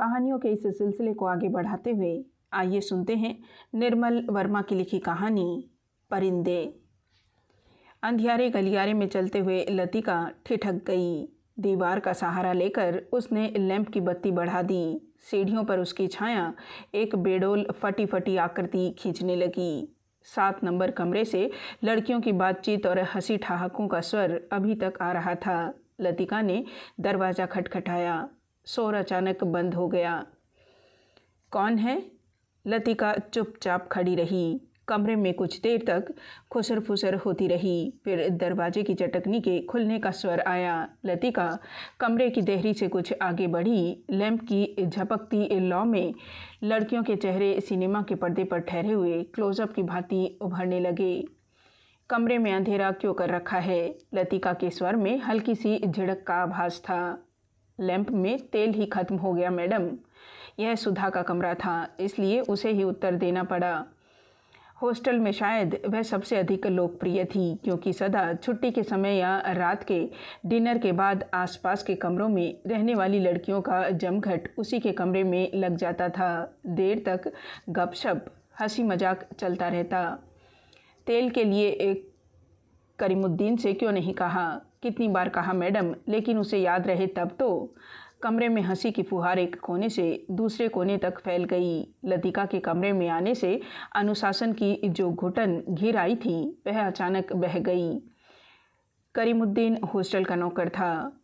कहानियों के इस सिलसिले को आगे बढ़ाते हुए आइए सुनते हैं निर्मल वर्मा की लिखी कहानी परिंदे। अंधियारे गलियारे में चलते हुए लतिका ठिठक गई। दीवार का सहारा लेकर उसने लैंप की बत्ती बढ़ा दी। सीढ़ियों पर उसकी छाया एक बेडोल फटी फटी आकृति खींचने लगी। 7 नंबर कमरे से लड़कियों की बातचीत और हंसी ठहाकों का स्वर अभी तक आ रहा था। लतिका ने दरवाज़ा खटखटाया। शोर अचानक बंद हो गया। कौन है? लतिका चुपचाप खड़ी रही। कमरे में कुछ देर तक खुसर फुसर होती रही। फिर दरवाजे की चटकनी के खुलने का स्वर आया। लतिका कमरे की देहरी से कुछ आगे बढ़ी। लैंप की झपकती लौ में लड़कियों के चेहरे सिनेमा के पर्दे पर ठहरे हुए क्लोजअप की भांति उभरने लगे। कमरे में अंधेरा क्यों कर रखा है? लतिका के स्वर में हल्की सी झिड़क का आभास था। लैंप में तेल ही खत्म हो गया मैडम। यह सुधा का कमरा था, इसलिए उसे ही उत्तर देना पड़ा। हॉस्टल में शायद वह सबसे अधिक लोकप्रिय थी, क्योंकि सदा छुट्टी के समय या रात के डिनर के बाद आसपास के कमरों में रहने वाली लड़कियों का जमघट उसी के कमरे में लग जाता था। देर तक गपशप हंसी मजाक चलता रहता। तेल के लिए एक करीमुद्दीन से क्यों नहीं कहा? कितनी बार कहा मैडम, लेकिन उसे याद रहे तब तो। कमरे में हंसी की फुहार एक कोने से दूसरे कोने तक फैल गई। लतिका के कमरे में आने से अनुशासन की जो घुटन घिर आई थी वह अचानक बह गई। करीमुद्दीन हॉस्टल का नौकर था।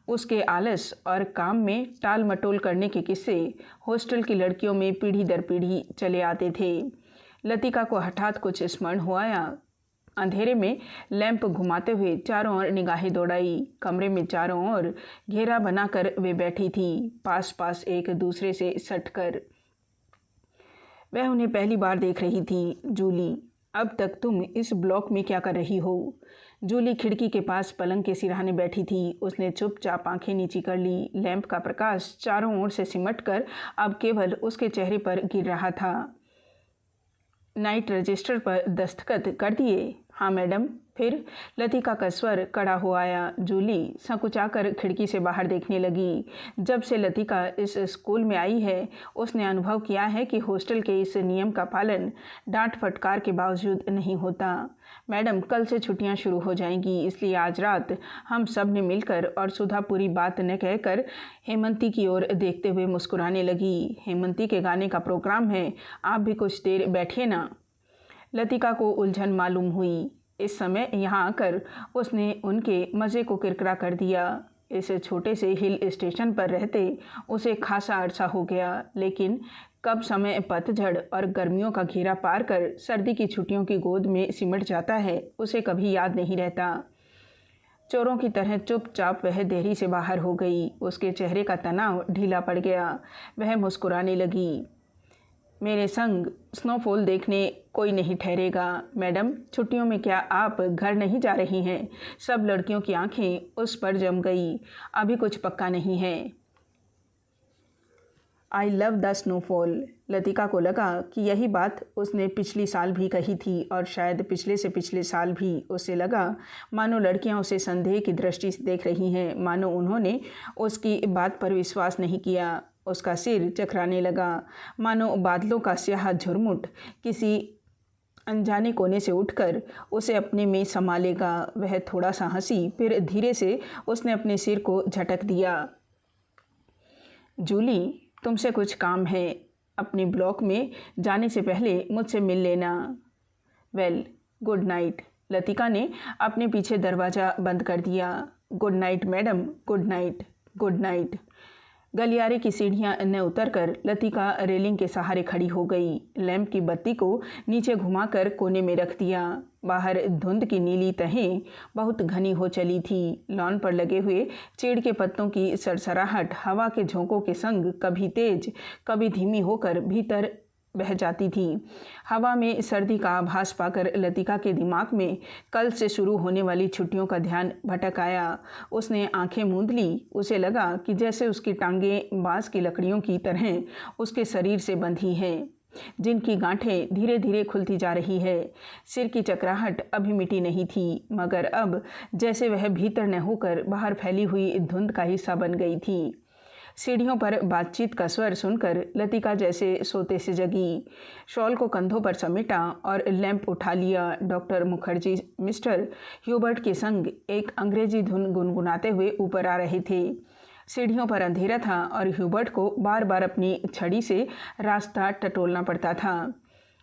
उसके आलस और काम में टाल मटोल करने के किस्से हॉस्टल की लड़कियों में पीढ़ी दर पीढ़ी चले आते थे। लतिका को हठात कुछ स्मरण हो आया। अंधेरे में लैंप घुमाते हुए चारों ओर निगाहें दौड़ाई। कमरे में चारों ओर घेरा बनाकर वे बैठी थी, पास पास एक दूसरे से सटकर। वह उन्हें पहली बार देख रही थी। जूली, अब तक तुम इस ब्लॉक में क्या कर रही हो? जूली खिड़की के पास पलंग के सिरहाने बैठी थी। उसने चुपचाप आंखें नीची कर ली। लैंप का प्रकाश चारों ओर से सिमटकर अब केवल उसके चेहरे पर गिर रहा था। नाइट रजिस्टर पर दस्तखत कर दिए? हाँ मैडम। फिर? लतिका का स्वर कड़ा हो आया। जूली संकुचाकर खिड़की से बाहर देखने लगी। जब से लतिका इस स्कूल में आई है उसने अनुभव किया है कि हॉस्टल के इस नियम का पालन डांट फटकार के बावजूद नहीं होता। मैडम, कल से छुट्टियां शुरू हो जाएंगी, इसलिए आज रात हम सब ने मिलकर, और सुधा पूरी बात न कहकर हेमंती की ओर देखते हुए मुस्कुराने लगी। हेमंती के गाने का प्रोग्राम है, आप भी कुछ देर बैठिए ना। लतिका को उलझन मालूम हुई। इस समय यहाँ आकर उसने उनके मज़े को किरकिरा कर दिया। इस छोटे से हिल स्टेशन पर रहते उसे खासा अरसा हो गया, लेकिन कब समय पतझड़ और गर्मियों का घेरा पार कर सर्दी की छुट्टियों की गोद में सिमट जाता है उसे कभी याद नहीं रहता। चोरों की तरह चुपचाप वह देहरी से बाहर हो गई। उसके चेहरे का तनाव ढीला पड़ गया। वह मुस्कुराने लगी। मेरे संग स्नोफॉल देखने कोई नहीं ठहरेगा। मैडम, छुट्टियों में क्या आप घर नहीं जा रही हैं? सब लड़कियों की आंखें उस पर जम गई। अभी कुछ पक्का नहीं है। I love the snowfall. Latika को लगा कि यही बात उसने पिछली साल भी कही थी, और शायद पिछले से पिछले साल भी। उसे लगा मानो लड़कियां उसे संदेह की दृष्टि से देख रही हैं, मानो उन्होंने उसकी बात पर विश्वास नहीं किया। उसका सिर चकराने लगा, मानो बादलों का स्याह झुरमुट किसी अनजाने कोने से उठकर उसे अपने में समा लेगा। वह थोड़ा सा हंसी, फिर धीरे से उसने अपने सिर को झटक दिया। जूली, तुमसे कुछ काम है। अपने ब्लॉक में जाने से पहले मुझसे मिल लेना। Well, good night. लतिका ने अपने पीछे दरवाज़ा बंद कर दिया। Good night madam, good night, good night. गलियारे की सीढ़ियां न उतरकर लतिका रेलिंग के सहारे खड़ी हो गई। लैंप की बत्ती को नीचे घुमाकर कोने में रख दिया। बाहर धुंध की नीली तहें बहुत घनी हो चली थी। लॉन पर लगे हुए चीड़ के पत्तों की सरसराहट हवा के झोंकों के संग कभी तेज कभी धीमी होकर भीतर बह जाती थी। हवा में सर्दी का आभास पाकर लतिका के दिमाग में कल से शुरू होने वाली छुट्टियों का ध्यान भटक आया। उसने आंखें मूंद ली। उसे लगा कि जैसे उसकी टांगें बांस की लकड़ियों की तरह उसके शरीर से बंधी हैं, जिनकी गांठें धीरे धीरे खुलती जा रही है। सिर की चकराहट अभी मिटी नहीं थी, मगर अब जैसे वह भीतर न होकर बाहर फैली हुई धुंध का हिस्सा बन गई थी। सीढ़ियों पर बातचीत का स्वर सुनकर लतिका जैसे सोते से जगी। शॉल को कंधों पर समेटा और लैंप उठा लिया। डॉक्टर मुखर्जी मिस्टर ह्यूबर्ट के संग एक अंग्रेजी धुन गुनगुनाते हुए ऊपर आ रहे थे। सीढ़ियों पर अंधेरा था और ह्यूबर्ट को बार बार अपनी छड़ी से रास्ता टटोलना पड़ता था।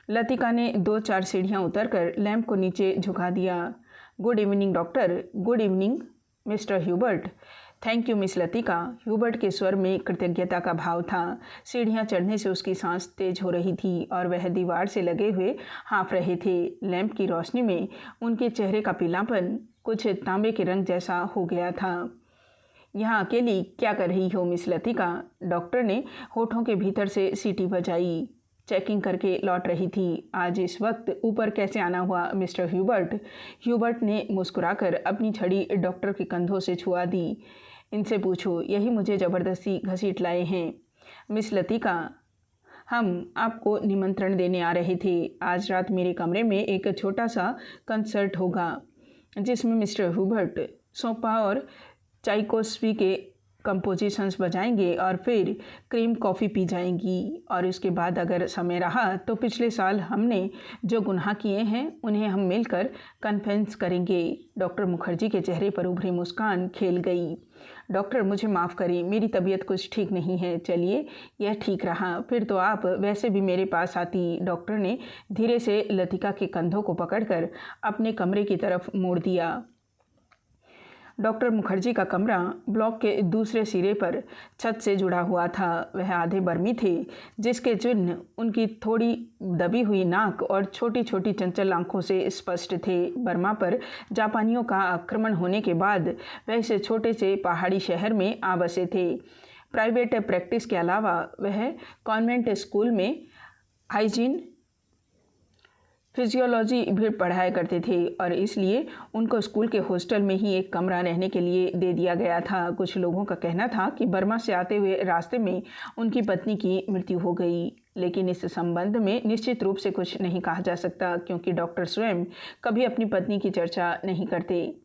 लतिका ने 2-4 सीढ़ियाँ उतरकर लैंप को नीचे झुका दिया। Good evening doctor. Good evening mister Hubert. Thank you miss Latika. Hubert के स्वर में कृतज्ञता का भाव था। सीढ़ियाँ चढ़ने से उसकी सांस तेज हो रही थी और वह दीवार से लगे हुए हाँफ रहे थे। लैंप की रोशनी में उनके चेहरे का पीलापन कुछ तांबे के रंग जैसा हो गया था। यहाँ अकेली क्या कर रही हो मिस लतिका? डॉक्टर ने होठों के भीतर से सीटी बजाई। चेकिंग करके लौट रही थी। आज इस वक्त ऊपर कैसे आना हुआ मिस्टर ह्यूबर्ट? ह्यूबर्ट ने मुस्कुराकर अपनी छड़ी डॉक्टर के कंधों से छुआ दी। इनसे पूछो, यही मुझे ज़बरदस्ती घसीट लाए हैं। मिस लतिका, हम आपको निमंत्रण देने आ रहे थे। आज रात मेरे कमरे में एक छोटा सा कंसर्ट होगा जिसमें मिस्टर ह्यूबर्ट सोपा और चाइकोस्की के कंपोजिशंस बजाएंगे और फिर क्रीम कॉफ़ी पी जाएंगी। और इसके बाद अगर समय रहा तो पिछले साल हमने जो गुनाह किए हैं उन्हें हम मिलकर कन्फेस करेंगे। डॉक्टर मुखर्जी के चेहरे पर उभरी मुस्कान खेल गई। डॉक्टर, मुझे माफ़ करें, मेरी तबीयत कुछ ठीक नहीं है। चलिए, यह ठीक रहा, फिर तो आप वैसे भी मेरे पास आती। डॉक्टर ने धीरे से लतिका के कंधों को पकड़कर अपने कमरे की तरफ मोड़ दिया। डॉक्टर मुखर्जी का कमरा ब्लॉक के दूसरे सिरे पर छत से जुड़ा हुआ था। वह आधे बर्मी थे, जिसके चिन्ह उनकी थोड़ी दबी हुई नाक और छोटी छोटी चंचल आंखों से स्पष्ट थे। बर्मा पर जापानियों का आक्रमण होने के बाद वह इस छोटे से पहाड़ी शहर में आ बसे थे। प्राइवेट प्रैक्टिस के अलावा वह कॉन्वेंट स्कूल में हाइजीन फिजियोलॉजी भी पढ़ाया करते थे और इसलिए उनको स्कूल के हॉस्टल में ही एक कमरा रहने के लिए दे दिया गया था। कुछ लोगों का कहना था कि बर्मा से आते हुए रास्ते में उनकी पत्नी की मृत्यु हो गई, लेकिन इस संबंध में निश्चित रूप से कुछ नहीं कहा जा सकता क्योंकि डॉक्टर स्वयं कभी अपनी पत्नी की चर्चा नहीं करते।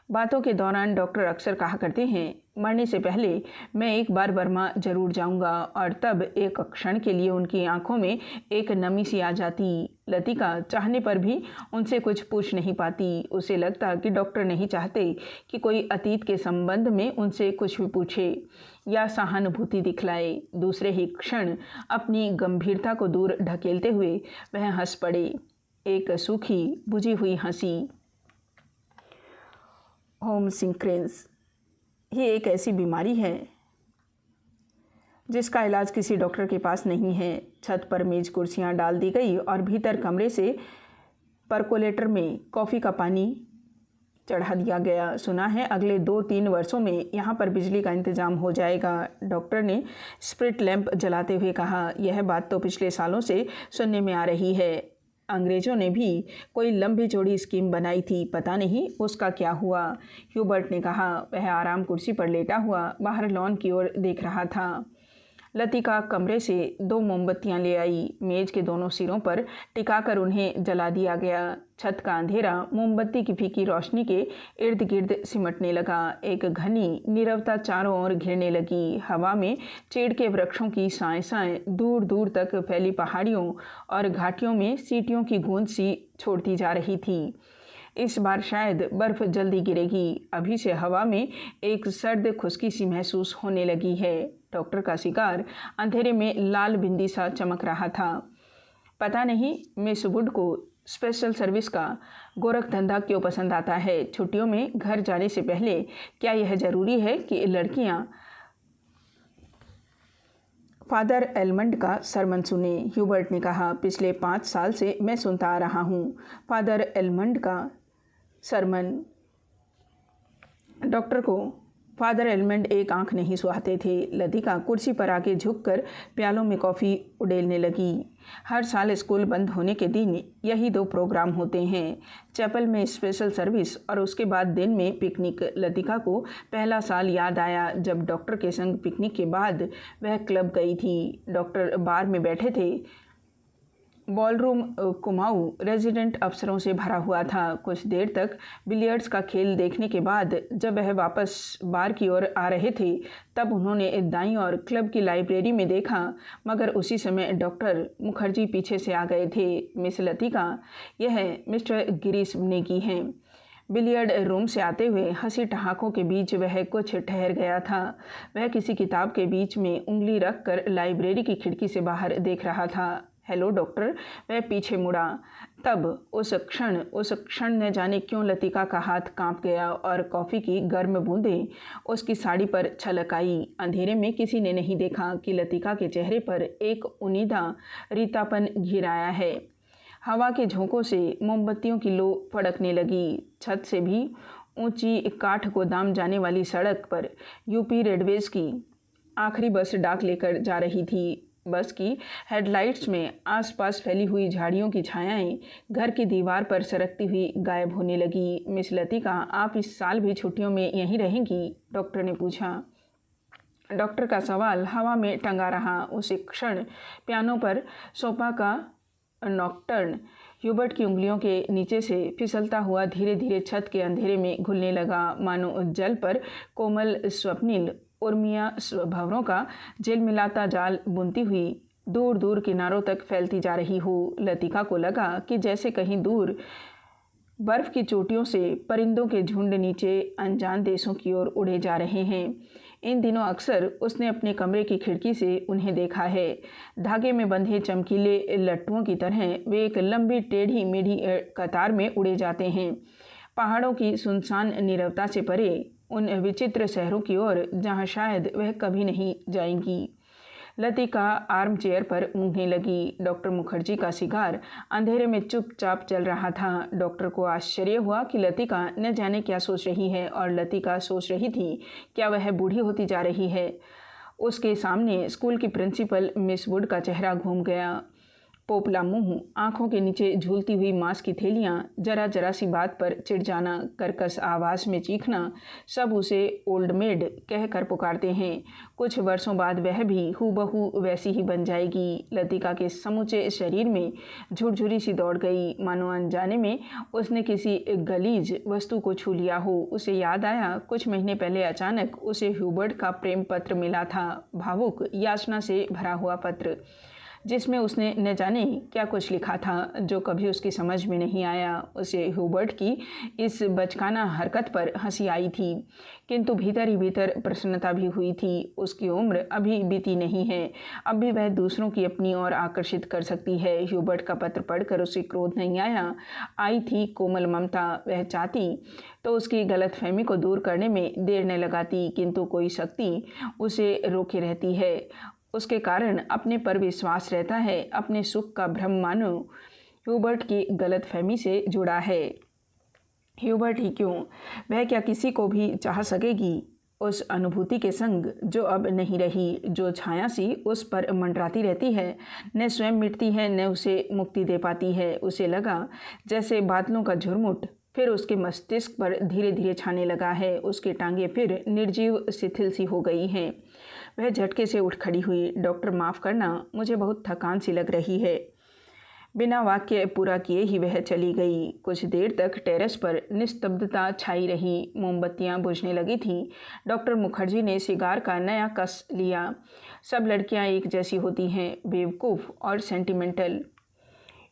बातों के दौरान डॉक्टर अक्सर कहा करते हैं, मरने से पहले मैं एक बार बर्मा ज़रूर जाऊंगा, और तब एक क्षण के लिए उनकी आंखों में एक नमी सी आ जाती। लतिका चाहने पर भी उनसे कुछ पूछ नहीं पाती। उसे लगता कि डॉक्टर नहीं चाहते कि कोई अतीत के संबंध में उनसे कुछ भी पूछे या सहानुभूति दिखलाए। दूसरे ही क्षण अपनी गंभीरता को दूर ढकेलते हुए वह हंस पड़े, एक सूखी बुझी हुई हंसी। होम सिंक्रेंस ये एक ऐसी बीमारी है जिसका इलाज किसी डॉक्टर के पास नहीं है। छत पर मेज कुर्सियां डाल दी गई और भीतर कमरे से परकोलेटर में कॉफ़ी का पानी चढ़ा दिया गया। सुना है अगले 2-3 वर्षों में यहाँ पर बिजली का इंतज़ाम हो जाएगा। डॉक्टर ने स्प्रिट लैंप जलाते हुए कहा, यह बात तो पिछले सालों से सुनने में आ रही है। अंग्रेज़ों ने भी कोई लंबी चौड़ी स्कीम बनाई थी, पता नहीं उसका क्या हुआ। ह्यूबर्ट ने कहा। वह आराम कुर्सी पर लेटा हुआ बाहर लॉन की ओर देख रहा था। लतिका कमरे से 2 मोमबत्तियां ले आई। मेज के दोनों सिरों पर टिकाकर उन्हें जला दिया गया। छत का अंधेरा मोमबत्ती की फीकी रोशनी के इर्द गिर्द सिमटने लगा। एक घनी नीरवता चारों ओर घिरने लगी। हवा में चीड़ के वृक्षों की साएं दूर दूर तक फैली पहाड़ियों और घाटियों में सीटियों की गूंज सी छोड़ती जा रही थी। इस बार शायद बर्फ जल्दी गिरेगी। अभी से हवा में एक सर्द खुश्की सी महसूस होने लगी है। डॉक्टर का सिगार अंधेरे में लाल बिंदी सा चमक रहा था। पता नहीं मिस वुड को स्पेशल सर्विस का गोरख धंधा क्यों पसंद आता है। छुट्टियों में घर जाने से पहले क्या यह ज़रूरी है कि लड़कियां फादर एलमंड का सरमन सुने? ह्यूबर्ट ने कहा, पिछले 5 साल से मैं सुनता आ रहा हूँ फादर एलमंड का सरमन। डॉक्टर को फादर एलमंड एक आंख नहीं सुहाते थे। लतिका कुर्सी पर आके झुककर प्यालों में कॉफ़ी उड़ेलने लगी। हर साल स्कूल बंद होने के दिन यही 2 प्रोग्राम होते हैं, चैपल में स्पेशल सर्विस और उसके बाद दिन में पिकनिक। लतिका को पहला साल याद आया जब डॉक्टर के संग पिकनिक के बाद वह क्लब गई थी। डॉक्टर बार में बैठे थे बॉलरूम कुमाऊं रेजिडेंट अफसरों से भरा हुआ था। कुछ देर तक बिलियर्ड्स का खेल देखने के बाद जब वह वापस बार की ओर आ रहे थे तब उन्होंने दाईं ओर क्लब की लाइब्रेरी में देखा, मगर उसी समय डॉक्टर मुखर्जी पीछे से आ गए थे। मिस लतिका, यह मिस्टर गिरीश नेगी हैं। बिलियर्ड रूम से आते हुए हंसी ठहाकों के बीच वह कुछ ठहर गया था। वह किसी किताब के बीच में उंगली रखकर लाइब्रेरी की खिड़की से बाहर देख रहा था। हेलो डॉक्टर, वह पीछे मुड़ा। तब उस क्षण न जाने क्यों लतिका का हाथ कांप गया और कॉफ़ी की गर्म बूंदें उसकी साड़ी पर छलक आई। अंधेरे में किसी ने नहीं देखा कि लतिका के चेहरे पर एक उनीदा रीतापन घिर आया है। हवा के झोंकों से मोमबत्तियों की लो फड़कने लगी। छत से भी ऊंची काठ गोदाम जाने वाली सड़क पर यूपी रेडवेज की आखिरी बस डाक लेकर जा रही थी। बस की हेडलाइट्स में आसपास फैली हुई झाड़ियों की छायाएं घर की दीवार पर सरकती हुई गायब होने लगी। मिस लतिका, आप इस साल भी छुट्टियों में यहीं रहेंगी? डॉक्टर ने पूछा। डॉक्टर का सवाल हवा में टंगा रहा। उसी क्षण पियानो पर सोपा का नॉक्टर्न ह्यूबर्ट की उंगलियों के नीचे से फिसलता हुआ धीरे धीरे छत के अंधेरे में घुलने लगा, मानो जल पर कोमल स्वप्निल उर्मिया भंवरों का झिलमिलाता जाल बुनती हुई दूर दूर किनारों तक फैलती जा रही हो। लतिका को लगा कि जैसे कहीं दूर बर्फ की चोटियों से परिंदों के झुंड नीचे अनजान देशों की ओर उड़े जा रहे हैं। इन दिनों अक्सर उसने अपने कमरे की खिड़की से उन्हें देखा है। धागे में बंधे चमकीले लट्टुओं की तरह वे एक लंबी टेढ़ी मेढ़ी कतार में उड़े जाते हैं, पहाड़ों की सुनसान नीरवता से परे उन विचित्र शहरों की ओर जहाँ शायद वह कभी नहीं जाएंगी। लतिका आर्म चेयर पर ऊँघने लगी। डॉक्टर मुखर्जी का सिगार अंधेरे में चुपचाप चल रहा था। डॉक्टर को आश्चर्य हुआ कि लतिका न जाने क्या सोच रही है, और लतिका सोच रही थी क्या वह बूढ़ी होती जा रही है। उसके सामने स्कूल की प्रिंसिपल मिस वुड का चेहरा घूम गया। पोपला मुंह, आंखों के नीचे झूलती हुई मांस की थैलियाँ, जरा जरा सी बात पर चिढ़ जाना, कर्कश आवाज़ में चीखना, सब उसे ओल्ड मेड कह कर पुकारते हैं। कुछ वर्षों बाद वह भी हूबहू वैसी ही बन जाएगी। लतिका के समूचे शरीर में झुरझुरी सी दौड़ गई, मानो अनजाने में उसने किसी गलीज वस्तु को छू लिया हो। उसे याद आया कुछ महीने पहले अचानक उसे ह्यूबर्ट का प्रेम पत्र मिला था, भावुक याचना से भरा हुआ पत्र, जिसमें उसने न जाने क्या कुछ लिखा था जो कभी उसकी समझ में नहीं आया। उसे ह्यूबर्ट की इस बचकाना हरकत पर हंसी आई थी, किंतु भीतर ही भीतर प्रसन्नता भी हुई थी। उसकी उम्र अभी बीती नहीं है, अब भी वह दूसरों की अपनी ओर आकर्षित कर सकती है। ह्यूबर्ट का पत्र पढ़कर उसे क्रोध नहीं आया, आई थी कोमल ममता। वह चाहती तो उसकी गलतफहमी को दूर करने में देर न लगाती, किंतु कोई शक्ति उसे रोके रहती है। उसके कारण अपने पर विश्वास रहता है, अपने सुख का भ्रम मानो ह्यूबर्ट की गलतफहमी से जुड़ा है। ह्यूबर्ट ही क्यों, वह क्या किसी को भी चाह सकेगी उस अनुभूति के संग जो अब नहीं रही, जो छाया सी उस पर मंडराती रहती है, न स्वयं मिटती है न उसे मुक्ति दे पाती है। उसे लगा जैसे बादलों का झुरमुट फिर उसके मस्तिष्क पर धीरे धीरे छाने लगा है। उसकी टांगें फिर निर्जीव शिथिल सी हो गई हैं। वह झटके से उठ खड़ी हुई। डॉक्टर, माफ़ करना, मुझे बहुत थकान सी लग रही है। बिना वाक्य पूरा किए ही वह चली गई। कुछ देर तक टेरेस पर निस्तब्धता छाई रही। मोमबत्तियां बुझने लगी थीं। डॉक्टर मुखर्जी ने सिगार का नया कस लिया। सब लड़कियां एक जैसी होती हैं, बेवकूफ़ और सेंटिमेंटल।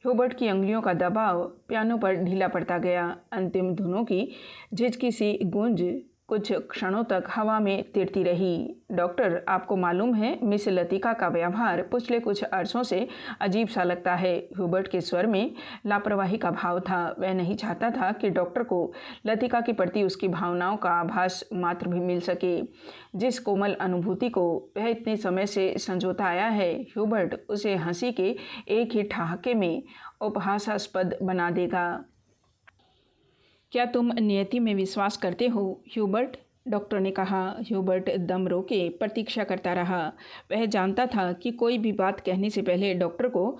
ह्यूबर्ट की अंगुलियों का दबाव पियानो पर ढीला पड़ता गया। अंतिम धुनों की झिझकी सी गूंज कुछ क्षणों तक हवा में तिरती रही। डॉक्टर, आपको मालूम है मिस लतिका का व्यवहार पिछले कुछ अरसों से अजीब सा लगता है। ह्यूबर्ट के स्वर में लापरवाही का भाव था। वह नहीं चाहता था कि डॉक्टर को लतिका के प्रति उसकी भावनाओं का आभास मात्र भी मिल सके, जिस कोमल अनुभूति को वह इतने समय से संजोता आया है। ह्यूबर्ट उसे हंसी के एक ही ठहाके में उपहासास्पद बना देगा। क्या तुम नियति में विश्वास करते हो ह्यूबर्ट? डॉक्टर ने कहा। ह्यूबर्ट दम रोके प्रतीक्षा करता रहा। वह जानता था कि कोई भी बात कहने से पहले डॉक्टर को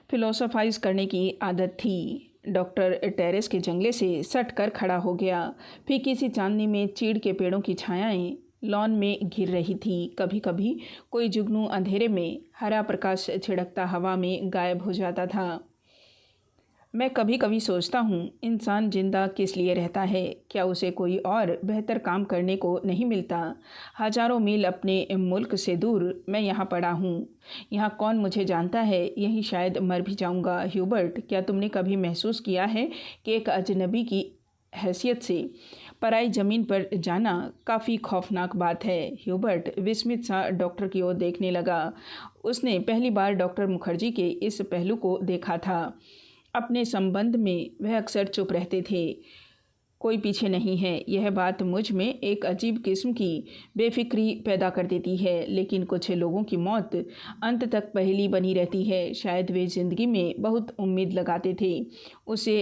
फिलोसोफाइज करने की आदत थी। डॉक्टर टेरेस के जंगले से सट कर खड़ा हो गया। फीकी सी चांदनी में चीड़ के पेड़ों की छायाएं लॉन में घिर रही थी। कभी कभी कोई जुगनू अंधेरे में हरा प्रकाश छिड़कता हवा में गायब हो जाता था। मैं कभी कभी सोचता हूँ, इंसान जिंदा किस लिए रहता है? क्या उसे कोई और बेहतर काम करने को नहीं मिलता? हजारों मील अपने मुल्क से दूर मैं यहाँ पड़ा हूँ। यहाँ कौन मुझे जानता है? यहीं शायद मर भी जाऊँगा। ह्यूबर्ट, क्या तुमने कभी महसूस किया है कि एक अजनबी की हैसियत से पराई ज़मीन पर जाना काफ़ी खौफनाक बात है? ह्यूबर्ट विस्मित सा डॉक्टर की ओर देखने लगा। उसने पहली बार डॉक्टर मुखर्जी के इस पहलू को देखा था। अपने संबंध में वह अक्सर चुप रहते थे। कोई पीछे नहीं है। यह बात मुझ में एक अजीब किस्म की बेफिक्री पैदा कर देती है। लेकिन कुछ लोगों की मौत अंत तक पहेली बनी रहती है। शायद वे ज़िंदगी में बहुत उम्मीद लगाते थे। उसे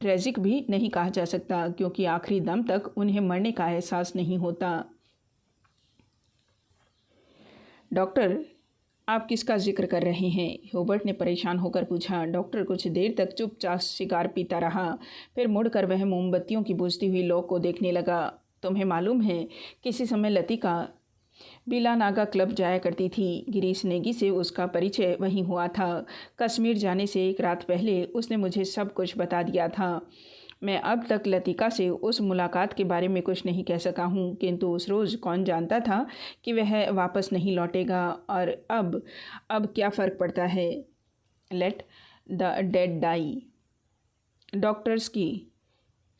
ट्रेजिक भी नहीं कहा जा सकता, क्योंकि आखिरी दम तक उन्हें मरने का एहसास नहीं होता। डॉक्टर, आप किसका जिक्र कर रहे हैं? ह्यूबर्ट ने परेशान होकर पूछा। डॉक्टर कुछ देर तक चुपचाप सिगार पीता रहा। फिर मुड़कर वह मोमबत्तियों की बुझती हुई लौ को देखने लगा। तुम्हें मालूम है, किसी समय लतिका बिलानागा क्लब जाया करती थी। गिरीश नेगी से उसका परिचय वहीं हुआ था। कश्मीर जाने से एक रात पहले उसने मुझे सब कुछ बता दिया था। मैं अब तक लतिका से उस मुलाकात के बारे में कुछ नहीं कह सका हूँ, किंतु उस रोज़ कौन जानता था कि वह वापस नहीं लौटेगा। और अब क्या फ़र्क पड़ता है? Let the dead die. Doctors की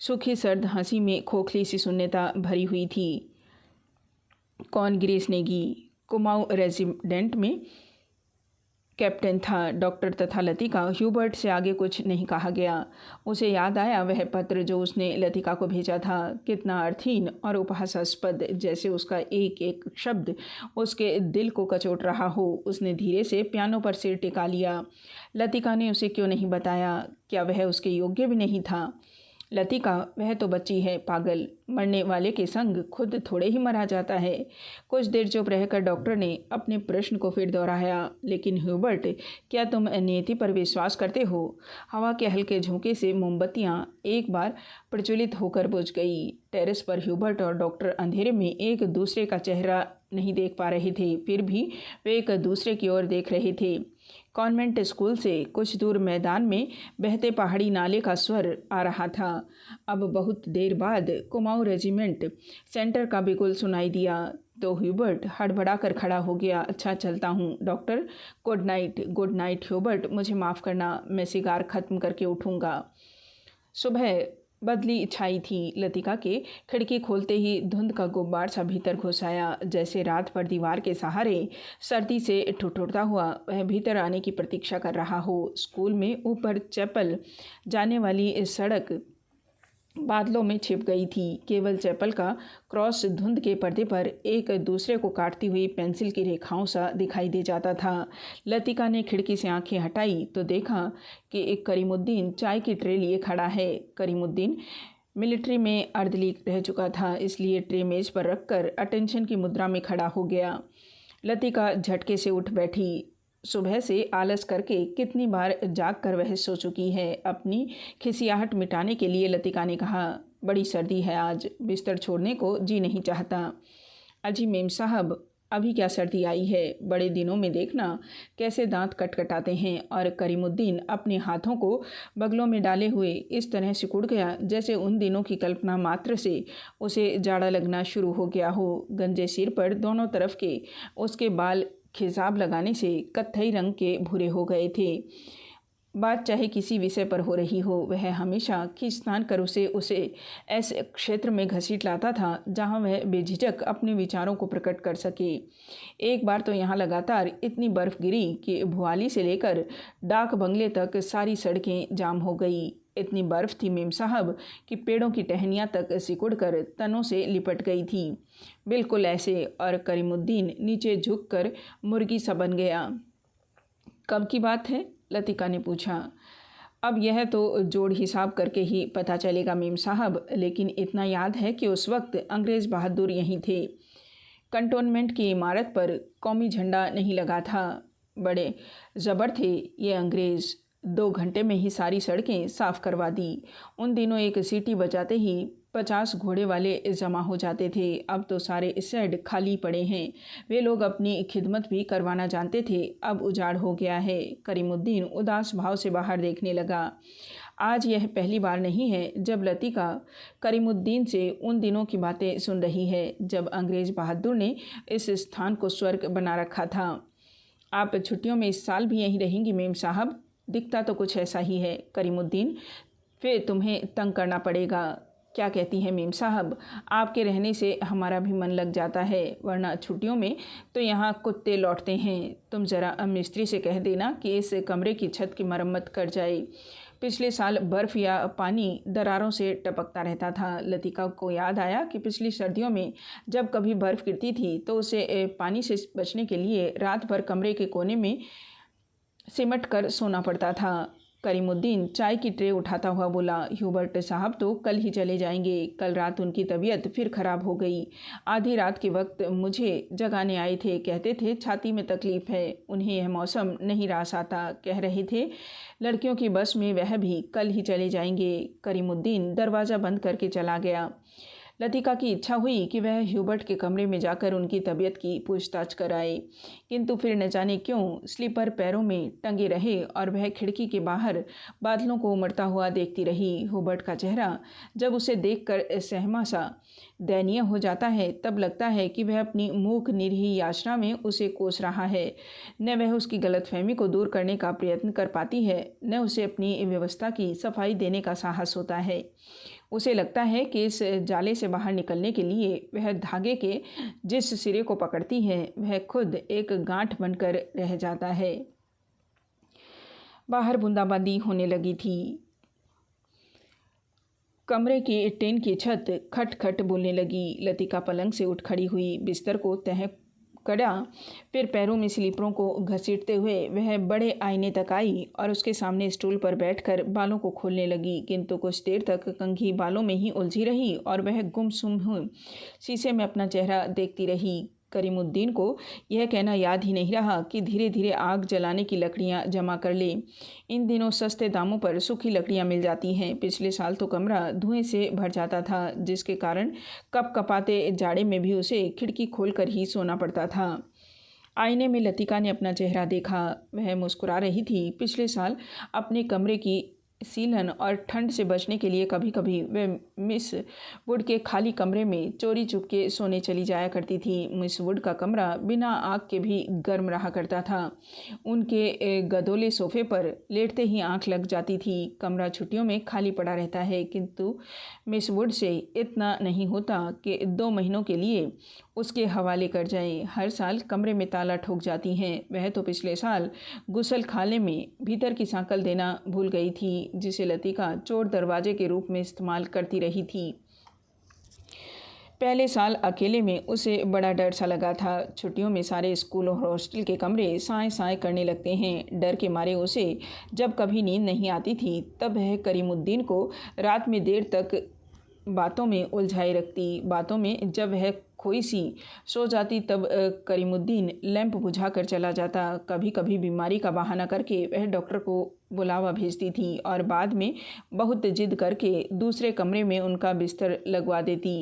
सूखी सर्द हंसी में खोखली सी शून्यता भरी हुई थी। कौन? गिरीश नेगी कुमाऊँ रेजिडेंट में कैप्टन था। डॉक्टर तथा लतिका। ह्यूबर्ट से आगे कुछ नहीं कहा गया। उसे याद आया वह पत्र जो उसने लतिका को भेजा था। कितना अर्थहीन और उपहासास्पद, जैसे उसका एक एक शब्द उसके दिल को कचोट रहा हो। उसने धीरे से पियानो पर सिर टिका लिया। लतिका ने उसे क्यों नहीं बताया? क्या वह उसके योग्य भी नहीं था? लतिका, वह तो बच्ची है, पागल। मरने वाले के संग खुद थोड़े ही मरा जाता है। कुछ देर चुप रहकर डॉक्टर ने अपने प्रश्न को फिर दोहराया। लेकिन ह्यूबर्ट, क्या तुम नियति पर विश्वास करते हो? हवा के हल्के झोंके से मोमबत्तियां एक बार प्रज्वलित होकर बुझ गई। टेरेस पर ह्यूबर्ट और डॉक्टर अंधेरे में एक दूसरे का चेहरा नहीं देख पा रहे थे, फिर भी वे एक दूसरे की ओर देख रहे थे। कॉन्वेंट स्कूल से कुछ दूर मैदान में बहते पहाड़ी नाले का स्वर आ रहा था। अब बहुत देर बाद कुमाऊँ रेजिमेंट सेंटर का बिगुल सुनाई दिया तो ह्यूबर्ट हड़बड़ा कर खड़ा हो गया। अच्छा, चलता हूँ doctor. Good night. Good night Hubert, मुझे माफ़ करना, मैं सिगार ख़त्म करके उठूँगा। सुबह बदली छाई थी। लतिका के खिड़की खोलते ही धुंध का गुब्बार सा भीतर घुस आया। जैसे रात पर दीवार के सहारे सर्दी से ठिठुरता हुआ वह भीतर आने की प्रतीक्षा कर रहा हो। स्कूल में ऊपर चैपल जाने वाली इस सड़क बादलों में छिप गई थी। केवल चैपल का क्रॉस धुंध के पर्दे पर एक दूसरे को काटती हुई पेंसिल की रेखाओं सा दिखाई दे जाता था। लतिका ने खिड़की से आंखें हटाई तो देखा कि एक करीमुद्दीन चाय की ट्रे लिए खड़ा है। करीमुद्दीन मिलिट्री में अर्धलीक रह चुका था, इसलिए ट्रे मेज पर रखकर अटेंशन की मुद्रा में खड़ा हो गया। लतिका झटके से उठ बैठी। सुबह से आलस करके कितनी बार जाग कर वह सो चुकी है। अपनी खिसियाहट मिटाने के लिए लतिका ने कहा, बड़ी सर्दी है आज, बिस्तर छोड़ने को जी नहीं चाहता। अजी मेम साहब, अभी क्या सर्दी आई है? बड़े दिनों में देखना कैसे दांत कटकटाते हैं। और करीमुद्दीन अपने हाथों को बगलों में डाले हुए इस तरह सिकुड़ गया जैसे उन दिनों की कल्पना मात्र से उसे जाड़ा लगना शुरू हो गया हो। गंजे सिर पर दोनों तरफ के उसके बाल खिजाब लगाने से कत्थई रंग के भूरे हो गए थे। बात चाहे किसी विषय पर हो रही हो, वह हमेशा खींचतान कर उसे ऐसे क्षेत्र में घसीट लाता था जहां वह बेझिझक अपने विचारों को प्रकट कर सके। एक बार तो यहाँ लगातार इतनी बर्फ गिरी कि भुआली से लेकर डाक बंगले तक सारी सड़कें जाम हो गई। इतनी बर्फ थी मेम साहब कि पेड़ों की टहनियाँ तक सिकुड़कर तनों से लिपट गई थी, बिल्कुल ऐसे। और करीमुद्दीन नीचे झुककर मुर्गी सा बन गया। कब की बात है? लतिका ने पूछा। अब यह तो जोड़ हिसाब करके ही पता चलेगा मेम साहब, लेकिन इतना याद है कि उस वक्त अंग्रेज़ बहादुर यहीं थे। कंटोनमेंट की इमारत पर कौमी झंडा नहीं लगा था। बड़े ज़बर थे ये अंग्रेज़। 2 घंटे में ही सारी सड़कें साफ़ करवा दी। उन दिनों एक सीटी बजाते ही 50 घोड़े वाले जमा हो जाते थे। अब तो सारे शेड खाली पड़े हैं। वे लोग अपनी खिदमत भी करवाना जानते थे। अब उजाड़ हो गया है। करीमुद्दीन उदास भाव से बाहर देखने लगा। आज यह पहली बार नहीं है जब लतिका करीमुद्दीन से उन दिनों की बातें सुन रही है जब अंग्रेज़ बहादुर ने इस स्थान को स्वर्ग बना रखा था। आप छुट्टियों में इस साल भी यहीं रहेंगी मेम साहब? दिखता तो कुछ ऐसा ही है करीमुद्दीन। फिर तुम्हें तंग करना पड़ेगा। क्या कहती हैं मेम साहब? आपके रहने से हमारा भी मन लग जाता है, वरना छुट्टियों में तो यहाँ कुत्ते लौटते हैं। तुम ज़रा मिस्त्री से कह देना कि इस कमरे की छत की मरम्मत कर जाए। पिछले साल बर्फ़ या पानी दरारों से टपकता रहता था। लतिका को याद आया कि पिछली सर्दियों में जब कभी बर्फ़ गिरती थी तो उसे पानी से बचने के लिए रात भर कमरे के कोने में सिमट कर सोना पड़ता था। करीमुद्दीन चाय की ट्रे उठाता हुआ बोला, ह्यूबर्ट साहब तो कल ही चले जाएंगे। कल रात उनकी तबीयत फिर खराब हो गई। आधी रात के वक्त मुझे जगाने आए थे। कहते थे छाती में तकलीफ़ है। उन्हें यह मौसम नहीं रास आता। कह रहे थे लड़कियों की बस में वह भी कल ही चले जाएंगे। करीमुद्दीन दरवाज़ा बंद करके चला गया। लतिका की इच्छा हुई कि वह ह्यूबर्ट के कमरे में जाकर उनकी तबीयत की पूछताछ कराए, किंतु फिर न जाने क्यों स्लीपर पैरों में टंगे रहे और वह खिड़की के बाहर बादलों को उमड़ता हुआ देखती रही। ह्यूबर्ट का चेहरा जब उसे देखकर सहमा सा दयनीय हो जाता है तब लगता है कि वह अपनी मूक निरीह याचना में उसे कोस रहा है। न वह उसकी गलतफहमी को दूर करने का प्रयत्न कर पाती है, न उसे अपनी व्यवस्था की सफाई देने का साहस होता है। उसे लगता है कि इस जाले से बाहर निकलने के लिए वह धागे के जिस सिरे को पकड़ती है वह खुद एक गांठ बनकर रह जाता है। बाहर बूंदाबांदी होने लगी थी। कमरे की टेन की छत खट खट बोलने लगी। लतिका पलंग से उठ खड़ी हुई, बिस्तर को तह कड़ा, फिर पैरों में स्लीपरों को घसीटते हुए वह बड़े आईने तक आई और उसके सामने स्टूल पर बैठकर बालों को खोलने लगी, किंतु कुछ देर तक कंघी बालों में ही उलझी रही और वह गुमसुम हुई शीशे में अपना चेहरा देखती रही। करीमुद्दीन को यह कहना याद ही नहीं रहा कि धीरे धीरे आग जलाने की लकड़ियां जमा कर ले। इन दिनों सस्ते दामों पर सूखी लकड़ियां मिल जाती हैं। पिछले साल तो कमरा धुएं से भर जाता था, जिसके कारण कपकपाते जाड़े में भी उसे खिड़की खोलकर ही सोना पड़ता था। आईने में लतिका ने अपना चेहरा देखा। वह मुस्कुरा रही थी। पिछले साल अपने कमरे की सीलन और ठंड से बचने के लिए कभी कभी वह मिस वुड के खाली कमरे में चोरी चुपके सोने चली जाया करती थी। मिस वुड का कमरा बिना आग के भी गर्म रहा करता था। उनके गदोले सोफे पर लेटते ही आंख लग जाती थी। कमरा छुट्टियों में खाली पड़ा रहता है, किंतु मिस वुड से इतना नहीं होता कि 2 महीनों के लिए उसके हवाले कर जाएं। हर साल कमरे में ताला ठोक जाती हैं। वह तो पिछले साल गुसल खाने में भीतर की सांकल देना भूल गई थी, जिसे लतिका चोर दरवाजे के रूप में इस्तेमाल करती रही थी। पहले साल अकेले में उसे बड़ा डर सा लगा था। छुट्टियों में सारे स्कूल और हॉस्टल के कमरे साए साए करने लगते हैं। डर के मारे उसे जब कभी नींद नहीं आती थी तब वह करीमुद्दीन को रात में देर तक बातों में उलझाए रखती। बातों में जब वह खोई सी सो जाती तब करीमुद्दीन लैंप बुझा कर चला जाता। कभी कभी बीमारी का बहाना करके वह डॉक्टर को बुलावा भेजती थी और बाद में बहुत जिद करके दूसरे कमरे में उनका बिस्तर लगवा देती।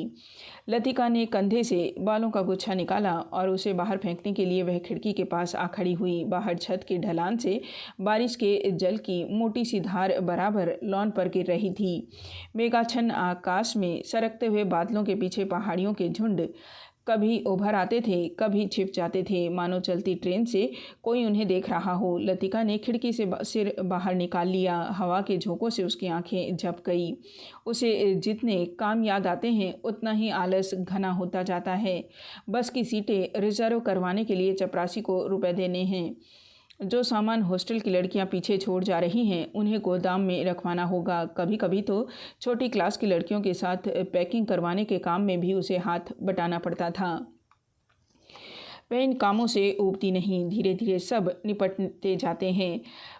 लतिका ने कंधे से बालों का गुच्छा निकाला और उसे बाहर फेंकने के लिए वह खिड़की के पास आ खड़ी हुई। बाहर छत की ढलान से बारिश के जल की मोटी सी धार बराबर लॉन पर गिर रही थी। मेघाच्छन्न आकाश में सरकते हुए बादलों के पीछे पहाड़ियों के झुंड कभी उभर आते थे, कभी छिप जाते थे, मानो चलती ट्रेन से कोई उन्हें देख रहा हो। लतिका ने खिड़की से सिर बाहर निकाल लिया। हवा के झोंकों से उसकी आंखें झप गई। उसे जितने काम याद आते हैं उतना ही आलस घना होता जाता है। बस की सीटें रिजर्व करवाने के लिए चपरासी को रुपए देने हैं। जो सामान हॉस्टल की लड़कियां पीछे छोड़ जा रही हैं उन्हें गोदाम में रखवाना होगा। कभी कभी तो छोटी क्लास की लड़कियों के साथ पैकिंग करवाने के काम में भी उसे हाथ बटाना पड़ता था। वह इन कामों से ऊबती नहीं। धीरे धीरे सब निपटते जाते हैं।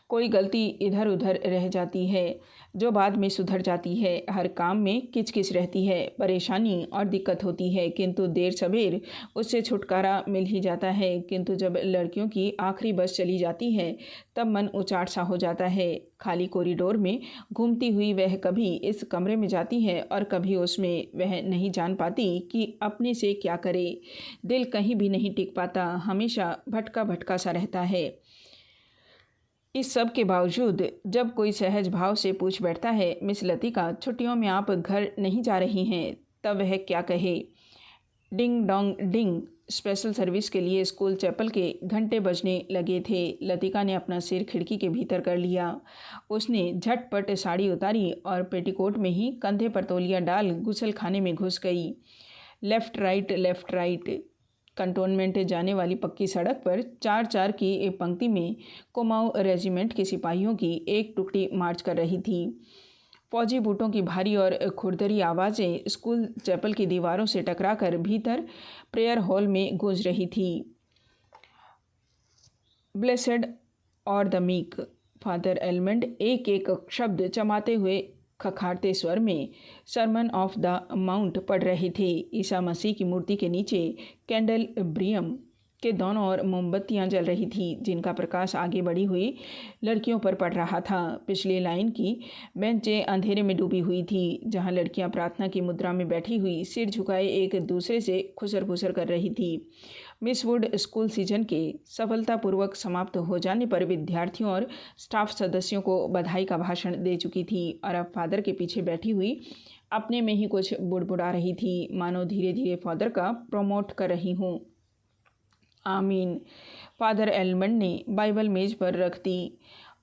कोई गलती इधर उधर रह जाती है जो बाद में सुधर जाती है। हर काम में किचकिच रहती है, परेशानी और दिक्कत होती है, किंतु देर सवेर उससे छुटकारा मिल ही जाता है। किंतु जब लड़कियों की आखिरी बस चली जाती है तब मन उचाट सा हो जाता है। खाली कॉरिडोर में घूमती हुई वह कभी इस कमरे में जाती है और कभी उसमें। वह नहीं जान पाती कि अपने से क्या करे। दिल कहीं भी नहीं टिक पाता, हमेशा भटका भटका सा रहता है। इस सब के बावजूद जब कोई सहज भाव से पूछ बैठता है, मिस लतिका, छुट्टियों में आप घर नहीं जा रही हैं, तब वह क्या कहे। Ding dong ding. Special service के लिए स्कूल चैपल के घंटे बजने लगे थे। लतिका ने अपना सिर खिड़की के भीतर कर लिया। उसने झटपट साड़ी उतारी और पेटीकोट में ही कंधे पर तौलिया डाल गुसल खाने में घुस गई। Left right. कंटोनमेंट जाने वाली पक्की सड़क पर 4-4 की एक पंक्ति में कुमाऊं रेजिमेंट के सिपाहियों की एक टुकड़ी मार्च कर रही थी। फौजी बूटों की भारी और खुरदरी आवाज़ें स्कूल चैपल की दीवारों से टकराकर भीतर प्रेयर हॉल में गूंज रही थी। ब्लेसेड और द मीक। फादर एलमंड एक एक शब्द चमाते हुए खखारते स्वर में सरमन ऑफ द माउंट पढ़ रहे थे। ईसा मसीह की मूर्ति के नीचे कैंडल ब्रियम के दोनों ओर मोमबत्तियां जल रही थी, जिनका प्रकाश आगे बढ़ी हुई लड़कियों पर पड़ रहा था। पिछली लाइन की बेंचें अंधेरे में डूबी हुई थी, जहां लड़कियां प्रार्थना की मुद्रा में बैठी हुई सिर झुकाए एक दूसरे से खुसर फुसर कर रही थी। मिस वुड स्कूल सीजन के सफलतापूर्वक समाप्त हो जाने पर विद्यार्थियों और स्टाफ सदस्यों को बधाई का भाषण दे चुकी थी और अब फादर के पीछे बैठी हुई अपने में ही कुछ बुड़बुड़ा रही थी, मानो धीरे धीरे फादर का प्रमोट कर रही हूँ। आमीन। फादर एलमंड ने बाइबल मेज पर रख दी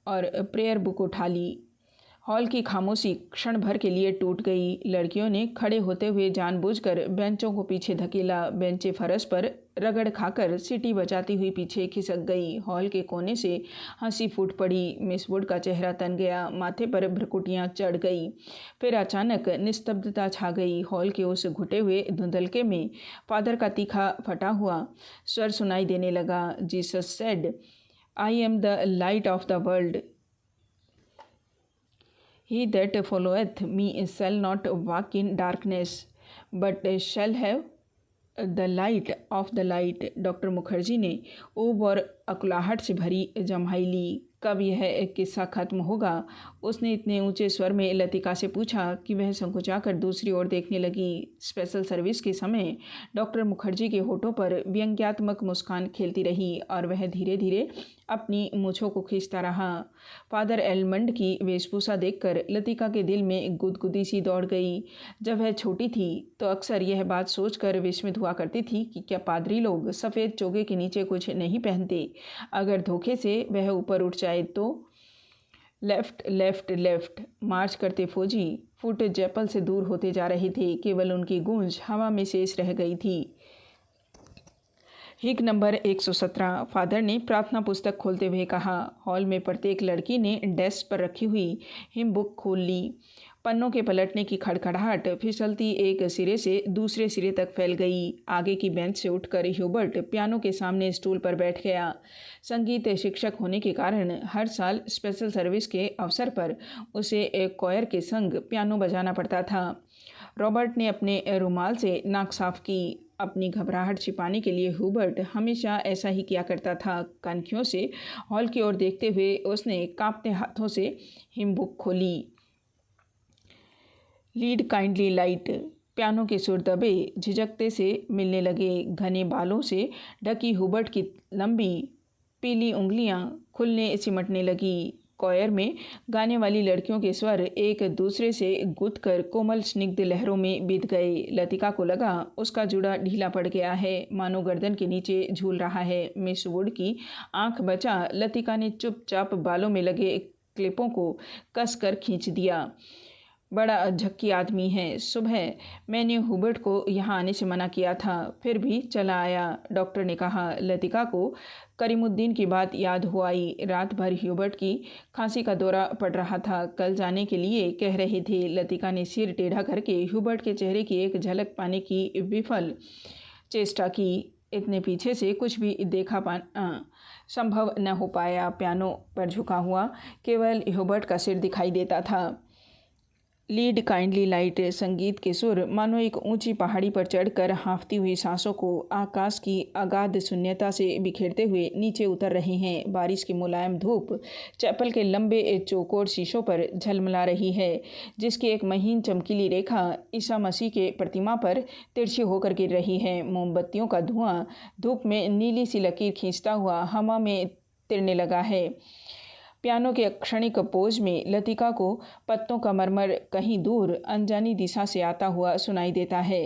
और प्रेयर बुक उठा ली। हॉल की खामोशी क्षण भर के लिए टूट गई। लड़कियों ने खड़े होते हुए जानबूझकर बेंचों को पीछे धकेला। बेंचें फर्श पर रगड़ खाकर सीटी बजाती हुई पीछे खिसक गई। हॉल के कोने से हंसी फूट पड़ी। मिस वुड का चेहरा तन गया, माथे पर भ्रुकुटियां चढ़ गई। फिर अचानक निस्तब्धता छा गई। हॉल के उस घुटे हुए धुंधलके में फादर का तीखा फटा हुआ स्वर सुनाई देने लगा। Jesus said, I am the light of the world. He that followeth me shall not walk in darkness, but shall have the light of the light. Doctor Mukherjee ने ऊब और अकुलाहट से भरी जम्हाई ली। कब यह एक किस्सा खत्म होगा? उसने इतने ऊंचे स्वर में लतिका से पूछा कि वह संकुचाकर दूसरी ओर देखने लगी। स्पेशल सर्विस के समय डॉक्टर मुखर्जी के होठों पर व्यंग्यात्मक मुस्कान खेलती रही और वह धीरे धीरे अपनी मूँछों को खींचता रहा। फादर एलमंड की वेशभूषा देखकर लतिका के दिल में गुदगुदी सी दौड़ गई। जब वह छोटी थी तो अक्सर यह बात सोचकर विस्मित हुआ करती थी कि क्या पादरी लोग सफ़ेद चोगे के नीचे कुछ नहीं पहनते? अगर धोखे से वह ऊपर उठ जाए तो। लेफ्ट मार्च करते फौजी फुट चैपल से दूर होते जा रहे थे। केवल उनकी गूंज हवा में शेष रह गई थी। हिक नंबर 117। फादर ने प्रार्थना पुस्तक खोलते हुए कहा। हॉल में प्रत्येक लड़की ने डेस्क पर रखी हुई हिम बुक खोल ली। पन्नों के पलटने की खड़खड़ाहट फिसलती एक सिरे से दूसरे सिरे तक फैल गई। आगे की बेंच से उठकर ह्यूबर्ट पियानो के सामने स्टूल पर बैठ गया। संगीत शिक्षक होने के कारण हर साल स्पेशल सर्विस के अवसर पर उसे एक कॉयर के संग पियानो बजाना पड़ता था। रॉबर्ट ने अपने रुमाल से नाक साफ की। अपनी घबराहट छिपाने के लिए ह्यूबर्ट हमेशा ऐसा ही किया करता था। कनखियों से हॉल की ओर देखते हुए उसने कांपते हाथों से हिम बुक खोली। Lead kindly light. पियानो के सुर दबे झिझकते से मिलने लगे। घने बालों से ढकी ह्यूबर्ट की लंबी पीली उंगलियां खुलने सिमटने लगी। कॉयर में गाने वाली लड़कियों के स्वर एक दूसरे से गूंथकर कोमल स्निग्ध लहरों में बीत गए। लतिका को लगा उसका जुड़ा ढीला पड़ गया है, मानो गर्दन के नीचे झूल रहा है। मिस वुड की आंख बचा लतिका ने चुपचाप बालों में लगे क्लिपों को कसकर खींच दिया। बड़ा झक्की आदमी है। सुबह मैंने ह्यूबर्ट को यहाँ आने से मना किया था, फिर भी चला आया, डॉक्टर ने कहा। लतिका को करीमुद्दीन की बात याद हो आई। रात भर ह्यूबर्ट की खांसी का दौरा पड़ रहा था। कल जाने के लिए कह रहे थे। लतिका ने सिर टेढ़ा करके ह्यूबर्ट के चेहरे की एक झलक पाने की विफल चेष्टा की। इतने पीछे से कुछ भी देखा पाना संभव न हो पाया। पियानो पर झुका हुआ केवल ह्यूबर्ट का सिर दिखाई देता था। लीड काइंडली लाइट संगीत के सुर मानो एक ऊंची पहाड़ी पर चढ़कर हाँफती हुई सांसों को आकाश की अगाध शून्यता से बिखेरते हुए नीचे उतर रहे हैं। बारिश की मुलायम धूप चैपल के लंबे चौकोर शीशों पर झलमला रही है, जिसकी एक महीन चमकीली रेखा ईसा मसीह के प्रतिमा पर तिरछी होकर गिर रही है। मोमबत्तियों का धुआं धूप में नीली सी लकीर खींचता हुआ हवा में तिरने लगा है। पियानो के क्षणिक पोज में लतिका को पत्तों का मरमर कहीं दूर अनजानी दिशा से आता हुआ सुनाई देता है।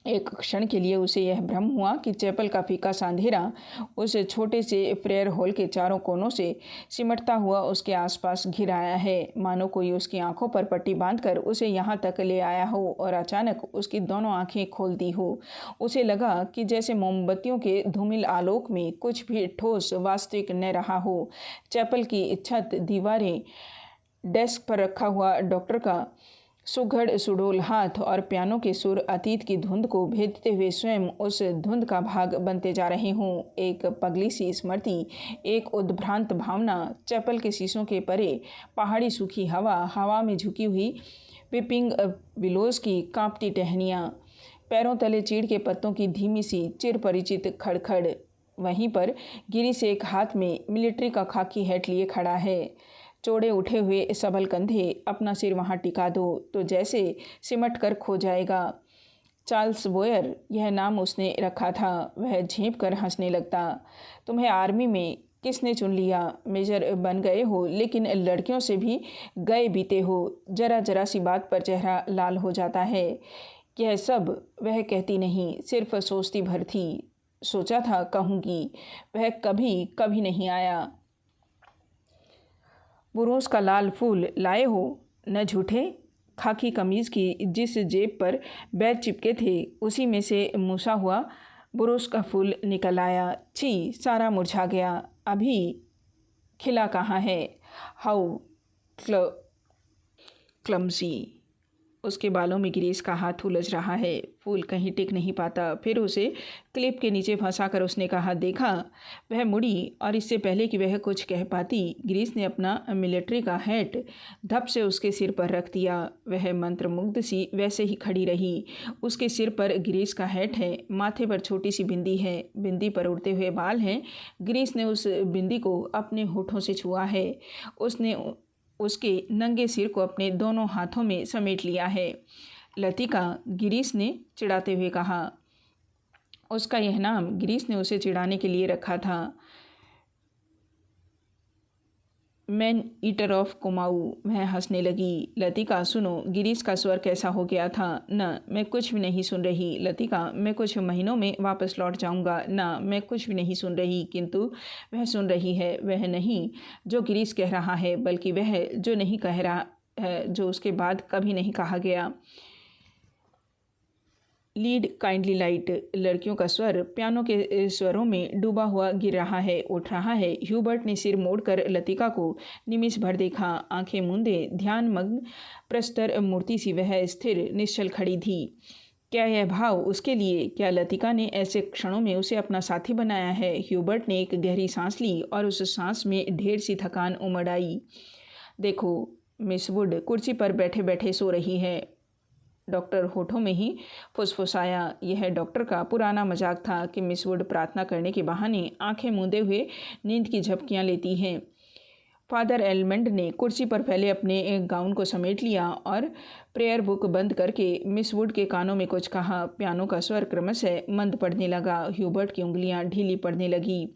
एक क्षण के लिए उसे यह भ्रम हुआ कि चैपल का फीका सा अंधेरा उस छोटे से प्रेयर हॉल के चारों कोनों से सिमटता हुआ उसके आसपास घिर आया है, मानो कोई उसकी आंखों पर पट्टी बांधकर उसे यहाँ तक ले आया हो और अचानक उसकी दोनों आंखें खोल दी हो। उसे लगा कि जैसे मोमबत्तियों के धूमिल आलोक में कुछ भी ठोस वास्तविक न रहा हो। चैपल की छत, दीवारें, डेस्क पर रखा हुआ डॉक्टर का सुघड़ सुडोल हाथ और पियानो के सुर अतीत की धुंध को भेदते हुए स्वयं उस धुंध का भाग बनते जा रहे हों। एक पगली सी स्मृति, एक उद्भ्रांत भावना, चैपल के शीशों के परे पहाड़ी सूखी हवा में झुकी हुई विपिंग विलोज की कांपती टहनियाँ, पैरों तले चीड़ के पत्तों की धीमी सी चिर परिचित खड़खड़। वहीं पर गिरी से एक हाथ में मिलिट्री का खाकी हैट लिए खड़ा है। चौड़े उठे हुए सबल कंधे, अपना सिर वहाँ टिका दो तो जैसे सिमट कर खो जाएगा। चार्ल्स बोयर यह नाम उसने रखा था। वह झेंप कर हंसने लगता। तुम्हें आर्मी में किसने चुन लिया? मेजर बन गए हो, लेकिन लड़कियों से भी गए बीते हो। जरा जरा सी बात पर चेहरा लाल हो जाता है। यह सब वह कहती नहीं, सिर्फ सोचती भर थी। सोचा था कहूँगी, वह कभी नहीं आया। बुरोस का लाल फूल लाए हो? न झूठे। खाकी कमीज की जिस जेब पर बैज चिपके थे उसी में से मूसा हुआ बुरोस का फूल निकल आया। छी, सारा मुरझा गया। अभी खिला कहाँ है? How clumsy. उसके बालों में ग्रीस का हाथ उलझ रहा है। फूल कहीं टिक नहीं पाता। फिर उसे क्लिप के नीचे फंसाकर उसने कहा, देखा? वह मुड़ी और इससे पहले कि वह कुछ कह पाती, ग्रीस ने अपना मिलिट्री का हैट धप से उसके सिर पर रख दिया। वह मंत्रमुग्ध सी वैसे ही खड़ी रही। उसके सिर पर ग्रीस का हैट है, माथे पर छोटी सी बिंदी है, बिंदी पर उड़ते हुए बाल हैं। ग्रीस ने उस बिंदी को अपने होठों से छुआ है। उसने उसके नंगे सिर को अपने दोनों हाथों में समेट लिया है। लतिका, गिरीश ने चिढ़ाते हुए कहा। उसका यह नाम गिरीश ने उसे चिढ़ाने के लिए रखा था, मैन ईटर ऑफ कुमाऊ। वह हंसने लगी। लतिका, सुनो, गिरीश का स्वर कैसा हो गया था? न, मैं कुछ भी नहीं सुन रही। लतिका, मैं कुछ महीनों में वापस लौट जाऊंगा। न, मैं कुछ भी नहीं सुन रही। किंतु वह सुन रही है। वह नहीं जो गिरीश कह रहा है, बल्कि वह जो नहीं कह रहा है, जो उसके बाद कभी नहीं कहा गया। Lead kindly light. लड़कियों का स्वर पियानो के स्वरों में डूबा हुआ गिर रहा है, उठ रहा है। ह्यूबर्ट ने सिर मोड़कर लतिका को निमिष भर देखा। आंखें मूंदे ध्यान मग्न प्रस्तर मूर्ति सी वह स्थिर निश्चल खड़ी थी। क्या यह भाव उसके लिए? क्या लतिका ने ऐसे क्षणों में उसे अपना साथी बनाया है? ह्यूबर्ट ने एक गहरी सांस ली और उस सांस में ढेर सी थकान उमड़ आई। देखो, मिस वुड कुर्सी पर बैठे बैठे सो रही है। डॉक्टर होठों में ही फुसफुसाया। यह डॉक्टर का पुराना मजाक था कि मिस वुड प्रार्थना करने के बहाने आंखें मूंदे हुए नींद की झपकियां लेती हैं। फादर एलमंड ने कुर्सी पर फैले अपने गाउन को समेट लिया और प्रेयर बुक बंद करके मिस वुड के कानों में कुछ कहा। पियानो का स्वर क्रमशः मंद पड़ने लगा। ह्यूबर्ट की उंगलियां ढीली पड़ने लगी।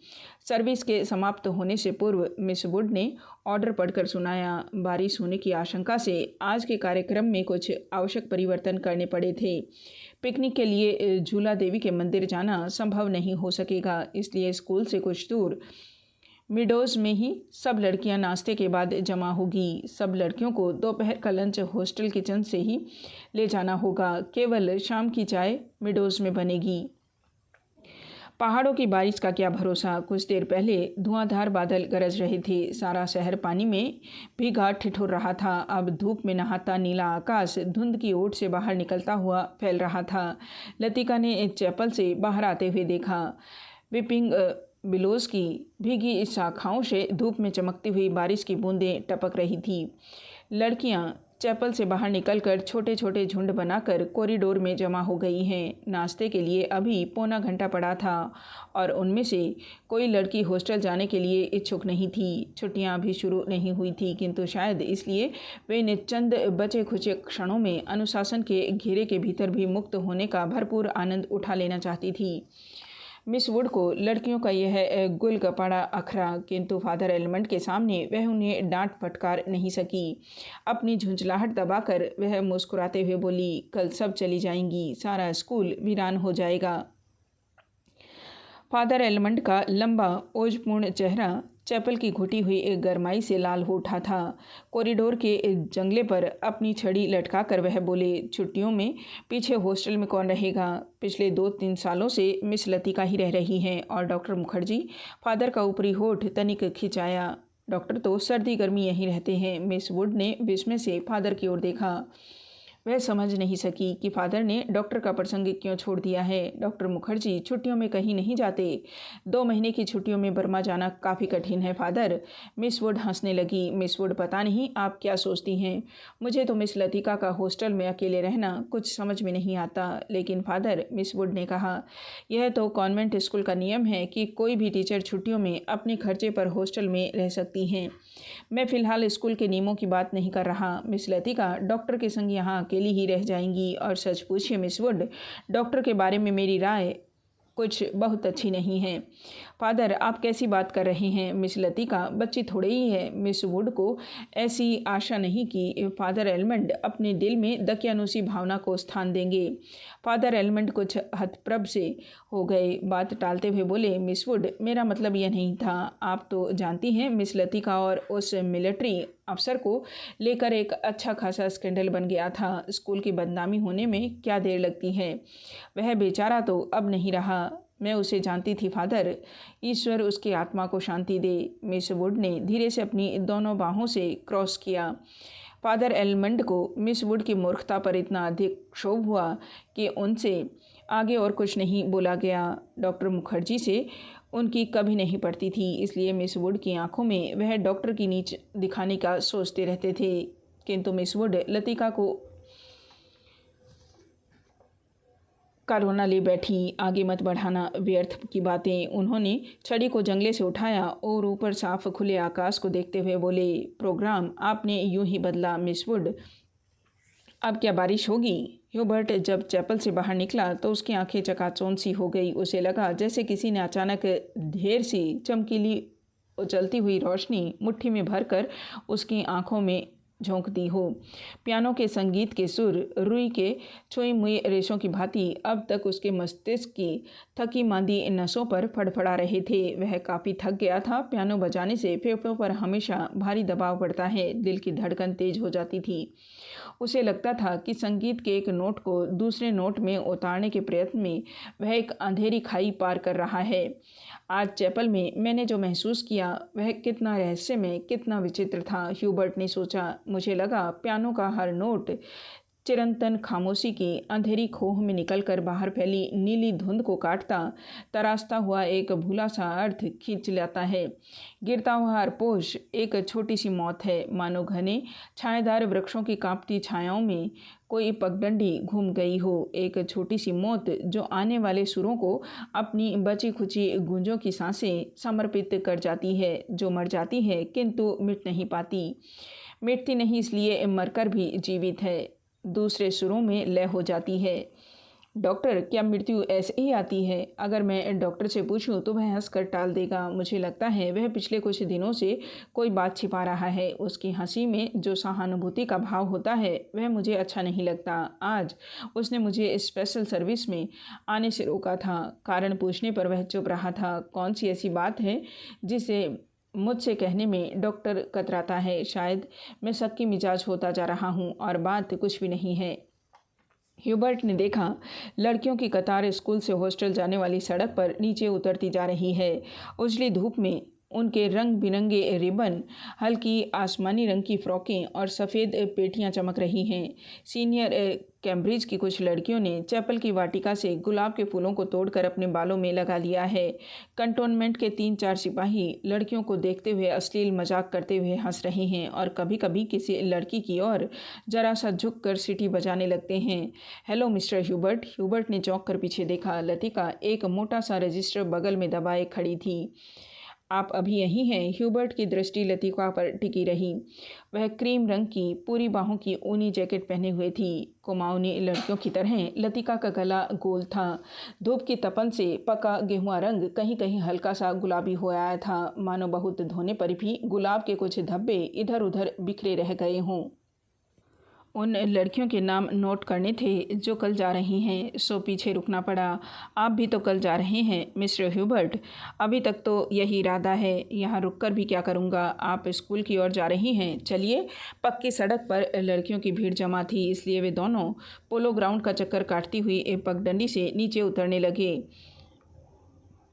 सर्विस के समाप्त होने से पूर्व मिस वुड ने ऑर्डर पढ़कर सुनाया। बारिश होने की आशंका से आज के कार्यक्रम में कुछ आवश्यक परिवर्तन करने पड़े थे। पिकनिक के लिए झूला देवी के मंदिर जाना संभव नहीं हो सकेगा, इसलिए स्कूल से कुछ दूर मिडोज़ में ही सब लड़कियां नाश्ते के बाद जमा होगी। सब लड़कियों को दोपहर का लंच हॉस्टल किचन से ही ले जाना होगा। केवल शाम की चाय मिडोज़ में बनेगी। पहाड़ों की बारिश का क्या भरोसा। कुछ देर पहले धुआंधार बादल गरज रहे थे, सारा शहर पानी में भीगा ठिठुर रहा था। अब धूप में नहाता नीला आकाश धुंध की ओट से बाहर निकलता हुआ फैल रहा था। लतिका ने चैपल से बाहर आते हुए देखा। विपिंग बिलोज की भीगी शाखाओं से धूप में चमकती हुई बारिश की बूंदें टपक रही थी। लड़कियां चैपल से बाहर निकलकर छोटे छोटे झुंड बनाकर कॉरिडोर में जमा हो गई हैं। नाश्ते के लिए अभी पौना घंटा पड़ा था और उनमें से कोई लड़की हॉस्टल जाने के लिए इच्छुक नहीं थी। छुट्टियां अभी शुरू नहीं हुई थी, किंतु शायद इसलिए वे इन चंद बचे खुचे क्षणों में अनुशासन के घेरे के भीतर भी मुक्त होने का भरपूर आनंद उठा लेना चाहती थी। मिस वुड को लड़कियों का यह गुलगपाड़ा अखरा, किंतु फादर एलमंड के सामने वह उन्हें डांट फटकार नहीं सकी। अपनी झुंझलाहट दबाकर वह मुस्कुराते हुए बोली, कल सब चली जाएंगी, सारा स्कूल वीरान हो जाएगा। फादर एलमंड का लंबा ओजपूर्ण चेहरा चैपल की घुटी हुई एक गरमाई से लाल हो उठा था। कॉरिडोर के जंगले पर अपनी छड़ी लटकाकर वह बोले, छुट्टियों में पीछे हॉस्टल में कौन रहेगा। पिछले 2-3 सालों से मिस लतिका ही रह रही हैं। और डॉक्टर मुखर्जी। फादर का ऊपरी होठ तनिक खिंचाया। डॉक्टर तो सर्दी गर्मी यहीं रहते हैं। मिस वुड ने विस्मय से फादर की ओर देखा। वह समझ नहीं सकी कि फादर ने डॉक्टर का प्रसंग क्यों छोड़ दिया है। डॉक्टर मुखर्जी छुट्टियों में कहीं नहीं जाते। 2 महीने की छुट्टियों में बर्मा जाना काफ़ी कठिन है फादर। मिस वुड हंसने लगी। मिस वुड, पता नहीं आप क्या सोचती हैं, मुझे तो मिस लतिका का हॉस्टल में अकेले रहना कुछ समझ में नहीं आता। लेकिन फादर, मिस वुड ने कहा, यह तो कॉन्वेंट स्कूल का नियम है कि कोई भी टीचर छुट्टियों में अपने खर्चे पर हॉस्टल में रह सकती हैं। मैं फ़िलहाल स्कूल के नियमों की बात नहीं कर रहा। मिस लतिका डॉक्टर के संग यहाँ अकेली ही रह जाएंगी। और सच पूछिए मिस वुड, डॉक्टर के बारे में मेरी राय कुछ बहुत अच्छी नहीं है। फादर, आप कैसी बात कर रहे हैं। मिस लतिका बच्ची थोड़ी ही है। मिस वुड को ऐसी आशा नहीं कि फादर एलमंड अपने दिल में दकियानुसी भावना को स्थान देंगे। फादर एलमंड कुछ हतप्रभ से हो गए। बात टालते हुए बोले, मिस वुड, मेरा मतलब यह नहीं था। आप तो जानती हैं मिस लतिका और उस मिलिट्री अफसर को लेकर एक अच्छा खासा स्कैंडल बन गया था। स्कूल की बदनामी होने में क्या देर लगती है। वह बेचारा तो अब नहीं रहा। मैं उसे जानती थी फादर। ईश्वर उसकी आत्मा को शांति दे। मिस वुड ने धीरे से अपनी दोनों बाहों से क्रॉस किया। फादर एलमंड को मिस वुड की मूर्खता पर इतना अधिक क्षोभ हुआ कि उनसे आगे और कुछ नहीं बोला गया। डॉक्टर मुखर्जी से उनकी कभी नहीं पड़ती थी, इसलिए मिस वुड की आंखों में वह डॉक्टर की नीच दिखाने का सोचते रहते थे। किंतु मिस वुड लतिका को का रोना ले बैठी। आगे मत बढ़ाना व्यर्थ की बातें। उन्होंने छड़ी को जंगले से उठाया और ऊपर साफ खुले आकाश को देखते हुए बोले, प्रोग्राम आपने यूं ही बदला मिस वुड। अब क्या बारिश होगी। ह्यूबर्ट जब चैपल से बाहर निकला तो उसकी आंखें चकाचौंध सी हो गई। उसे लगा जैसे किसी ने अचानक ढेर सी चमकीली उछलती हुई रोशनी मुट्ठी में भरकर उसकी आंखों में झोंक दी हो। पियानो के संगीत के सुर रुई के छुई मुई रेशों की भांति अब तक उसके मस्तिष्क की थकी मांदी नसों पर फड़फड़ा रहे थे। वह काफ़ी थक गया था। पियानो बजाने से फेफड़ों पर हमेशा भारी दबाव पड़ता है। दिल की धड़कन तेज हो जाती थी। उसे लगता था कि संगीत के एक नोट को दूसरे नोट में उतारने के प्रयत्न में वह एक अंधेरी खाई पार कर रहा है। आज चैपल में मैंने जो महसूस किया वह कितना रहस्यमय, कितना विचित्र था, ह्यूबर्ट ने सोचा। मुझे लगा पियानो का हर नोट चिरंतन खामोशी की अंधेरी खोह में निकलकर बाहर फैली नीली धुंध को काटता तराशता हुआ एक भूला सा अर्थ खींच लाता है। गिरता हुआ हरपोश एक छोटी सी मौत है, मानो घने छाएदार वृक्षों की कांपती छायाओं में कोई पगडंडी घूम गई हो। एक छोटी सी मौत जो आने वाले सुरों को अपनी बची खुची गूंजों की सांसें समर्पित कर जाती है, जो मर जाती है किंतु मिट नहीं पाती। मिटती नहीं इसलिए मरकर भी जीवित है, दूसरे सुरों में लय हो जाती है। डॉक्टर, क्या मृत्यु ऐसे ही आती है। अगर मैं डॉक्टर से पूछूं तो वह हंसकर टाल देगा। मुझे लगता है वह पिछले कुछ दिनों से कोई बात छिपा रहा है। उसकी हंसी में जो सहानुभूति का भाव होता है वह मुझे अच्छा नहीं लगता। आज उसने मुझे स्पेशल सर्विस में आने से रोका था। कारण पूछने पर वह चुप रहा था। कौन सी ऐसी बात है जिसे मुझसे कहने में डॉक्टर कतराता है। शायद मैं शक की मिजाज होता जा रहा हूँ और बात कुछ भी नहीं है। ह्यूबर्ट ने देखा लड़कियों की कतार स्कूल से हॉस्टल जाने वाली सड़क पर नीचे उतरती जा रही है। उजली धूप में उनके रंग बिरंगे रिबन, हल्की आसमानी रंग की फ्रॉकें और सफ़ेद पेटियां चमक रही हैं। सीनियर कैम्ब्रिज की कुछ लड़कियों ने चैपल की वाटिका से गुलाब के फूलों को तोड़कर अपने बालों में लगा लिया है। कंटोनमेंट के 3-4 सिपाही लड़कियों को देखते हुए अश्लील मजाक करते हुए हंस रहे हैं और कभी कभी किसी लड़की की ओर जरा सा झुक कर सीटी बजाने लगते हैं। Hello mister Hubert. ह्यूबर्ट ने चौंक कर पीछे देखा। लतिका एक मोटा सा रजिस्टर बगल में दबाए खड़ी थी। आप अभी यहीं हैं? ह्यूबर्ट की दृष्टि लतिका पर टिकी रही। वह क्रीम रंग की पूरी बाहों की ऊनी जैकेट पहने हुए थी। कुमाऊनी लड़कियों की तरह लतिका का गला गोल था। धूप की तपन से पका गेहुआ रंग कहीं कहीं हल्का सा गुलाबी हो आया था, मानो बहुत धोने पर भी गुलाब के कुछ धब्बे इधर उधर बिखरे रह गए हों। उन लड़कियों के नाम नोट करने थे जो कल जा रही हैं, सो पीछे रुकना पड़ा। आप भी तो कल जा रहे हैं मिस्टर ह्यूबर्ट? अभी तक तो यही इरादा है। यहाँ रुककर भी क्या करूँगा? आप स्कूल की ओर जा रही हैं, चलिए। पक्की सड़क पर लड़कियों की भीड़ जमा थी, इसलिए वे दोनों पोलो ग्राउंड का चक्कर काटती हुई एक पगडंडी से नीचे उतरने लगे।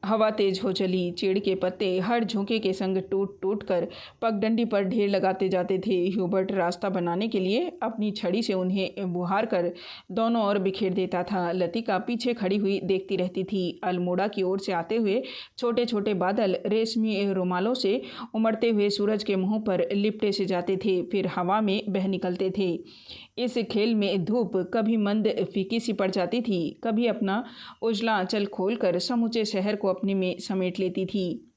हवा तेज हो चली। चीड़ के पत्ते हर झोंके के संग टूट टूट कर पगडंडी पर ढेर लगाते जाते थे। ह्यूबर्ट रास्ता बनाने के लिए अपनी छड़ी से उन्हें बुहार कर दोनों ओर बिखेर देता था। लतिका पीछे खड़ी हुई देखती रहती थी। अल्मोड़ा की ओर से आते हुए छोटे छोटे बादल रेशमी रुमालों से उमड़ते हुए सूरज के मुंह पर लिपटे से जाते थे, फिर हवा में बह निकलते थे। इस खेल में धूप कभी मंद फीकी सी पड़ जाती थी, कभी अपना उजला आंचल खोलकर समूचे शहर को अपने में समेट लेती थी।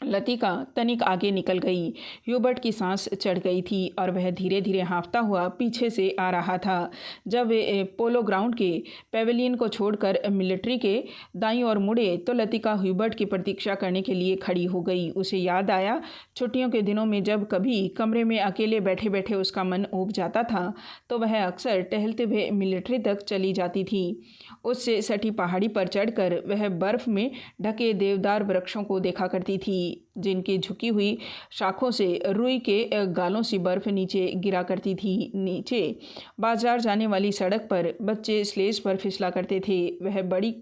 लतिका तनिक आगे निकल गई। ह्यूबर्ट की सांस चढ़ गई थी और वह धीरे धीरे हाँफता हुआ पीछे से आ रहा था। जब वे पोलो ग्राउंड के पेवेलियन को छोड़कर मिलिट्री के दाईं ओर मुड़े तो लतिका ह्यूबर्ट की प्रतीक्षा करने के लिए खड़ी हो गई। उसे याद आया छुट्टियों के दिनों में जब कभी कमरे में अकेले बैठे बैठे उसका मन ऊब जाता था तो वह अक्सर टहलते हुए मिलिट्री तक चली जाती थी। उससे सटी पहाड़ी पर चढ़कर वह बर्फ में ढके देवदार वृक्षों को देखा करती थी, जिनकी झुकी हुई शाखों से रुई के गालों सी बर्फ नीचे गिरा करती थी। नीचे बाजार जाने वाली सड़क पर बच्चे स्लेज पर फिसला करते थे। वह बड़ी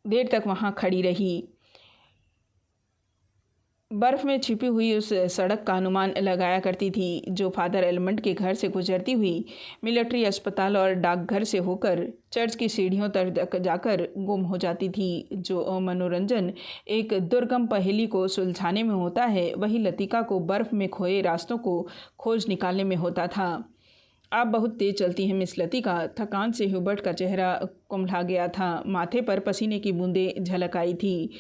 देर तक वहां खड़ी रही, बर्फ में छिपी हुई उस सड़क का अनुमान लगाया करती थी जो फादर एलमंड के घर से गुजरती हुई मिलिट्री अस्पताल और डाकघर से होकर चर्च की सीढ़ियों तक जाकर गुम हो जाती थी। जो मनोरंजन एक दुर्गम पहेली को सुलझाने में होता है, वही लतिका को बर्फ में खोए रास्तों को खोज निकालने में होता था। आप बहुत तेज चलती हैं मिस लतिका। थकान से ह्यूबर्ट का चेहरा कुम्हला गया था, माथे पर पसीने की बूंदें झलक आई थी।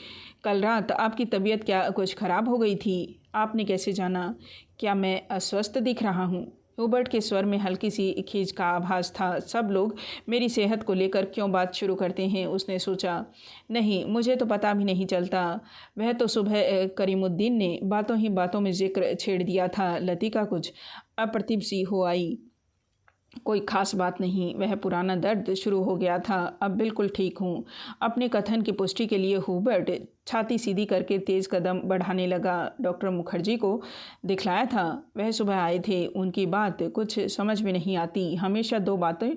कल रात आपकी तबीयत क्या कुछ खराब हो गई थी? आपने कैसे जाना? क्या मैं अस्वस्थ दिख रहा हूँ? ह्यूबर्ट के स्वर में हल्की सी खींच का आभास था। सब लोग मेरी सेहत को लेकर क्यों बात शुरू करते हैं, उसने सोचा। नहीं, मुझे तो पता भी नहीं चलता। वह तो सुबह करीमुद्दीन ने बातों ही बातों में जिक्र छेड़ दिया था। लतिका कुछ अप्रतिभ सी हो आई। कोई खास बात नहीं, वह पुराना दर्द शुरू हो गया था। अब बिल्कुल ठीक हूँ। अपने कथन की पुष्टि के लिए ह्यूबर्ट छाती सीधी करके तेज कदम बढ़ाने लगा। डॉक्टर मुखर्जी को दिखलाया था, वह सुबह आए थे। उनकी बात कुछ समझ में नहीं आती, हमेशा दो बातें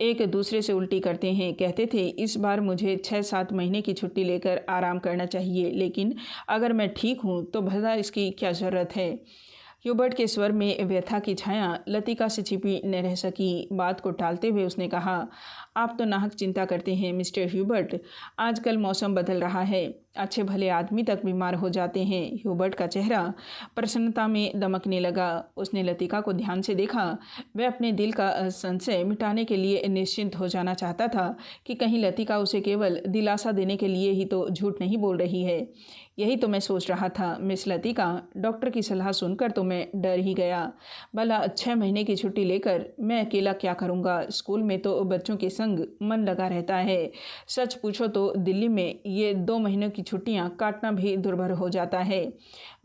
एक दूसरे से उल्टी करते हैं। कहते थे इस बार मुझे 6-7 महीने की छुट्टी लेकर आराम करना चाहिए, लेकिन अगर मैं ठीक हूँ तो भला इसकी क्या ज़रूरत है। ह्यूबर्ट के स्वर में व्यथा की छाया लतिका से छिपी न रह सकी। बात को टालते हुए उसने कहा, आप तो नाहक चिंता करते हैं मिस्टर ह्यूबर्ट। आजकल मौसम बदल रहा है, अच्छे भले आदमी तक बीमार हो जाते हैं। ह्यूबर्ट का चेहरा प्रसन्नता में दमकने लगा। उसने लतिका को ध्यान से देखा। वह अपने दिल का संशय मिटाने के लिए निश्चिंत हो जाना चाहता था कि कहीं लतिका उसे केवल दिलासा देने के लिए ही तो झूठ नहीं बोल रही है। यही तो मैं सोच रहा था मिस लतिका, डॉक्टर की सलाह सुनकर तो मैं डर ही गया। भला 6 महीने की छुट्टी लेकर मैं अकेला क्या करूँगा? स्कूल में तो बच्चों के संग मन लगा रहता है। सच पूछो तो दिल्ली में ये 2 महीनों की छुट्टियां काटना भी दुर्भर हो जाता है।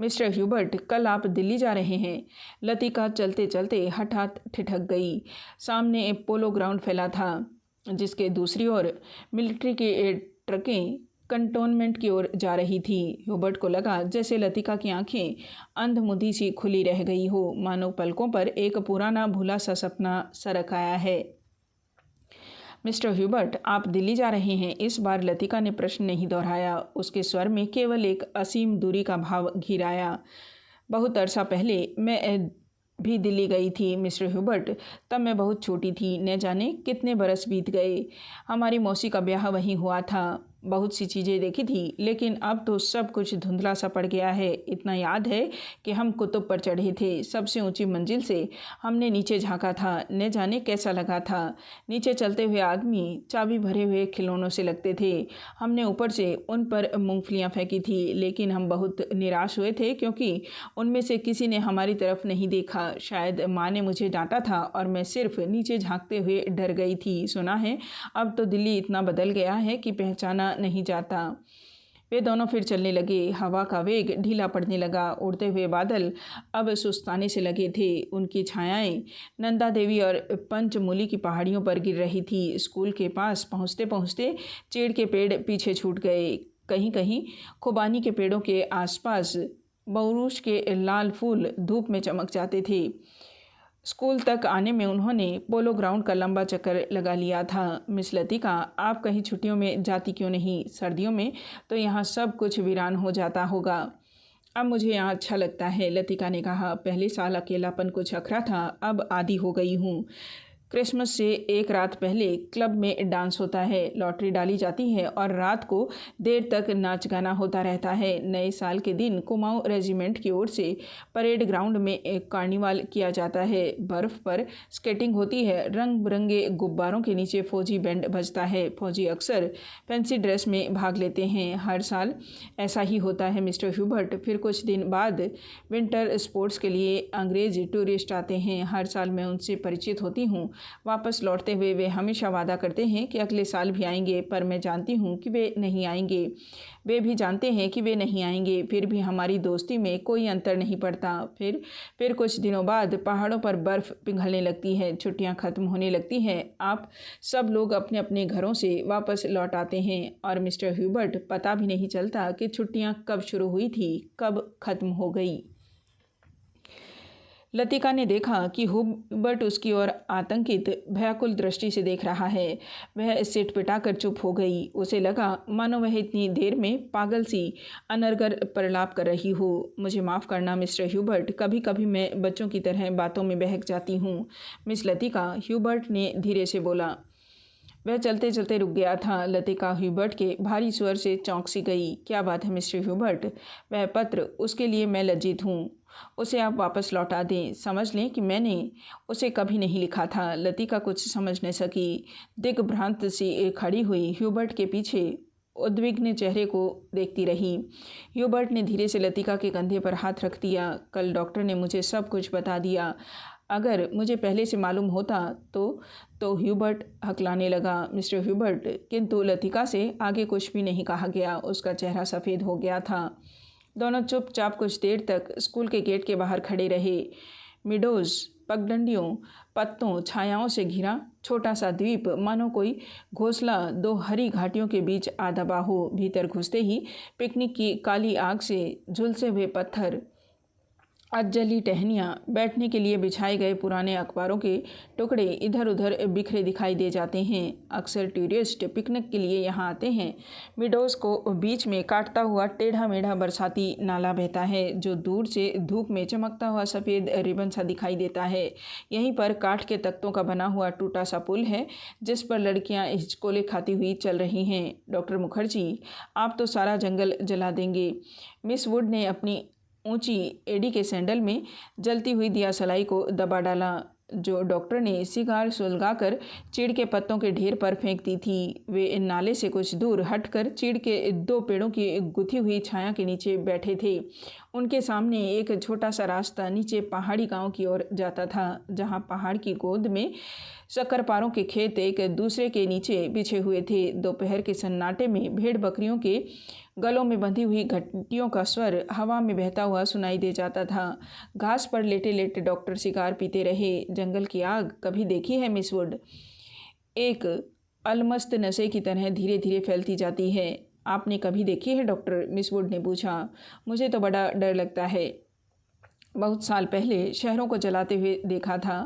मिस्टर ह्यूबर्ट, कल आप दिल्ली जा रहे हैं? लतिका चलते चलते हठात ठिठक गई। सामने पोलो ग्राउंड फैला था, जिसके दूसरी ओर मिलिट्री की ट्रकें कंटोनमेंट की ओर जा रही थी। ह्यूबर्ट को लगा जैसे लतिका की आंखें अंधमुंधी सी खुली रह गई हो, मानो पलकों पर एक पुराना भूला सा सपना सरक आया है। मिस्टर ह्यूबर्ट, आप दिल्ली जा रहे हैं? इस बार लतिका ने प्रश्न नहीं दोहराया। उसके स्वर में केवल एक असीम दूरी का भाव घिर आया। बहुत अरसा पहले मैं भी दिल्ली गई थी मिस्टर ह्यूबर्ट। तब मैं बहुत छोटी थी। न जाने कितने बरस बीत गए। हमारी मौसी का ब्याह वहीं हुआ था। बहुत सी चीज़ें देखी थी, लेकिन अब तो सब कुछ धुंधला सा पड़ गया है। इतना याद है कि हम कुतुब पर चढ़े थे। सबसे ऊंची मंजिल से हमने नीचे झांका था। न जाने कैसा लगा था। नीचे चलते हुए आदमी चाबी भरे हुए खिलौनों से लगते थे। हमने ऊपर से उन पर मूंगफलियां फेंकी थी, लेकिन हम बहुत निराश हुए थे क्योंकि उनमें से किसी ने हमारी तरफ नहीं देखा। शायद माँ ने मुझे डांटा था और मैं सिर्फ नीचे झांकते हुए डर गई थी। सुना है अब तो दिल्ली इतना बदल गया है कि पहचाना नहीं जाता। वे दोनों फिर चलने लगे। हवा का वेग ढीला पड़ने लगा। उड़ते हुए बादल अब सुस्ताने से लगे थे। उनकी छायाएं नंदा देवी और पंचमूली की पहाड़ियों पर गिर रही थी। स्कूल के पास पहुंचते पहुंचते चीड़ के पेड़ पीछे छूट गए। कहीं कहीं खुबानी के पेड़ों के आसपास बौरूश के लाल फूल धूप में चमक जाते थे। स्कूल तक आने में उन्होंने पोलो ग्राउंड का लंबा चक्कर लगा लिया था। मिस लतिका, आप कहीं छुट्टियों में जाती क्यों नहीं? सर्दियों में तो यहाँ सब कुछ वीरान हो जाता होगा। अब मुझे यहाँ अच्छा लगता है, लतिका ने कहा। पहले साल अकेलापन कुछ अखरा था, अब आदी हो गई हूँ। क्रिसमस से एक रात पहले क्लब में डांस होता है, लॉटरी डाली जाती है और रात को देर तक नाच गाना होता रहता है। नए साल के दिन कुमाऊं रेजिमेंट की ओर से परेड ग्राउंड में एक कार्निवाल किया जाता है। बर्फ़ पर स्केटिंग होती है। रंग बिरंगे गुब्बारों के नीचे फौजी बैंड बजता है। फौजी अक्सर फैंसी ड्रेस में भाग लेते हैं। हर साल ऐसा ही होता है मिस्टर ह्यूबर्ट। फिर कुछ दिन बाद विंटर स्पोर्ट्स के लिए अंग्रेज़ टूरिस्ट आते हैं। हर साल मैं उनसे परिचित होती हूँ। वापस लौटते हुए वे हमेशा वादा करते हैं कि अगले साल भी आएंगे, पर मैं जानती हूँ कि वे नहीं आएंगे। वे भी जानते हैं कि वे नहीं आएंगे। फिर भी हमारी दोस्ती में कोई अंतर नहीं पड़ता। फिर कुछ दिनों बाद पहाड़ों पर बर्फ़ पिघलने लगती है। छुट्टियाँ ख़त्म होने लगती हैं। आप सब लोग अपने अपने घरों से वापस लौट आते हैं और मिस्टर ह्यूबर्ट, पता भी नहीं चलता कि छुट्टियाँ कब शुरू हुई थी, कब ख़त्म हो गई। लतिका ने देखा कि ह्यूबर्ट उसकी ओर आतंकित भयाकुल दृष्टि से देख रहा है। वह सिटपिटाकर चुप हो गई। उसे लगा मानो वह इतनी देर में पागल सी अनर्गल प्रलाप कर रही हो। मुझे माफ़ करना मिस्टर ह्यूबर्ट, कभी कभी मैं बच्चों की तरह बातों में बहक जाती हूँ। मिस लतिका, ह्यूबर्ट ने धीरे से बोला। वह चलते चलते रुक गया था। लतिका ह्यूबर्ट के भारी स्वर से चौंक सी गई। क्या बात है मिस्टर ह्यूबर्ट? वह पत्र, उसके लिए मैं लज्जित हूँ। उसे आप वापस लौटा दें। समझ लें कि मैंने उसे कभी नहीं लिखा था। लतिका कुछ समझ न सकी। दिग्भ्रांत सी खड़ी हुई ह्यूबर्ट के पीछे उद्विग्न चेहरे को देखती रही। ह्यूबर्ट ने धीरे से लतिका के कंधे पर हाथ रख दिया। कल डॉक्टर ने मुझे सब कुछ बता दिया। अगर मुझे पहले से मालूम होता तो ह्यूबर्ट हकलाने लगा। मिस्टर ह्यूबर्ट, किंतु लतिका से आगे कुछ भी नहीं कहा गया। उसका चेहरा सफ़ेद हो गया था। दोनों चुपचाप कुछ देर तक स्कूल के गेट के बाहर खड़े रहे। मिडोज़ पगडंडियों, पत्तों, छायाओं से घिरा छोटा सा द्वीप, मानो कोई घोंसला दो हरी घाटियों के बीच आ दबा हो। भीतर घुसते ही पिकनिक की काली आग से झुलसे हुए पत्थर, अधजली टहनियाँ, बैठने के लिए बिछाए गए पुराने अखबारों के टुकड़े इधर उधर बिखरे दिखाई दे जाते हैं। अक्सर टूरिस्ट पिकनिक के लिए यहाँ आते हैं। मिडोज़ को बीच में काटता हुआ टेढ़ा मेढ़ा बरसाती नाला बहता है, जो दूर से धूप में चमकता हुआ सफ़ेद रिबन सा दिखाई देता है। यहीं पर काठ के तख्तों का बना हुआ टूटा सा पुल है, जिस पर लड़कियाँ हिचकोले खाती हुई चल रही हैं। डॉक्टर मुखर्जी, आप तो सारा जंगल जला देंगे। मिस वुड ने अपनी ऊंची एड़ी के सैंडल में जलती हुई दियासलाई को दबा डाला, जो डॉक्टर ने सिगार सुलगाकर चीड़ के पत्तों के ढेर पर फेंक दी थी। वे इन नाले से कुछ दूर हटकर चीड़ के दो पेड़ों की गुथी हुई छाया के नीचे बैठे थे। उनके सामने एक छोटा सा रास्ता नीचे पहाड़ी गांव की ओर जाता था, जहां पहाड़ की गोद में शक्करपारों के खेत एक दूसरे के नीचे बिछे हुए थे। दोपहर के सन्नाटे में भेड़ बकरियों के गलों में बंधी हुई घंटियों का स्वर हवा में बहता हुआ सुनाई दे जाता था। घास पर लेटे लेटे डॉक्टर सिगार पीते रहे। जंगल की आग कभी देखी है मिस वुड? एक अलमस्त नशे की तरह धीरे धीरे फैलती जाती है। आपने कभी देखी है डॉक्टर? मिस वुड ने पूछा। मुझे तो बड़ा डर लगता है। बहुत साल पहले शहरों को जलाते हुए देखा था।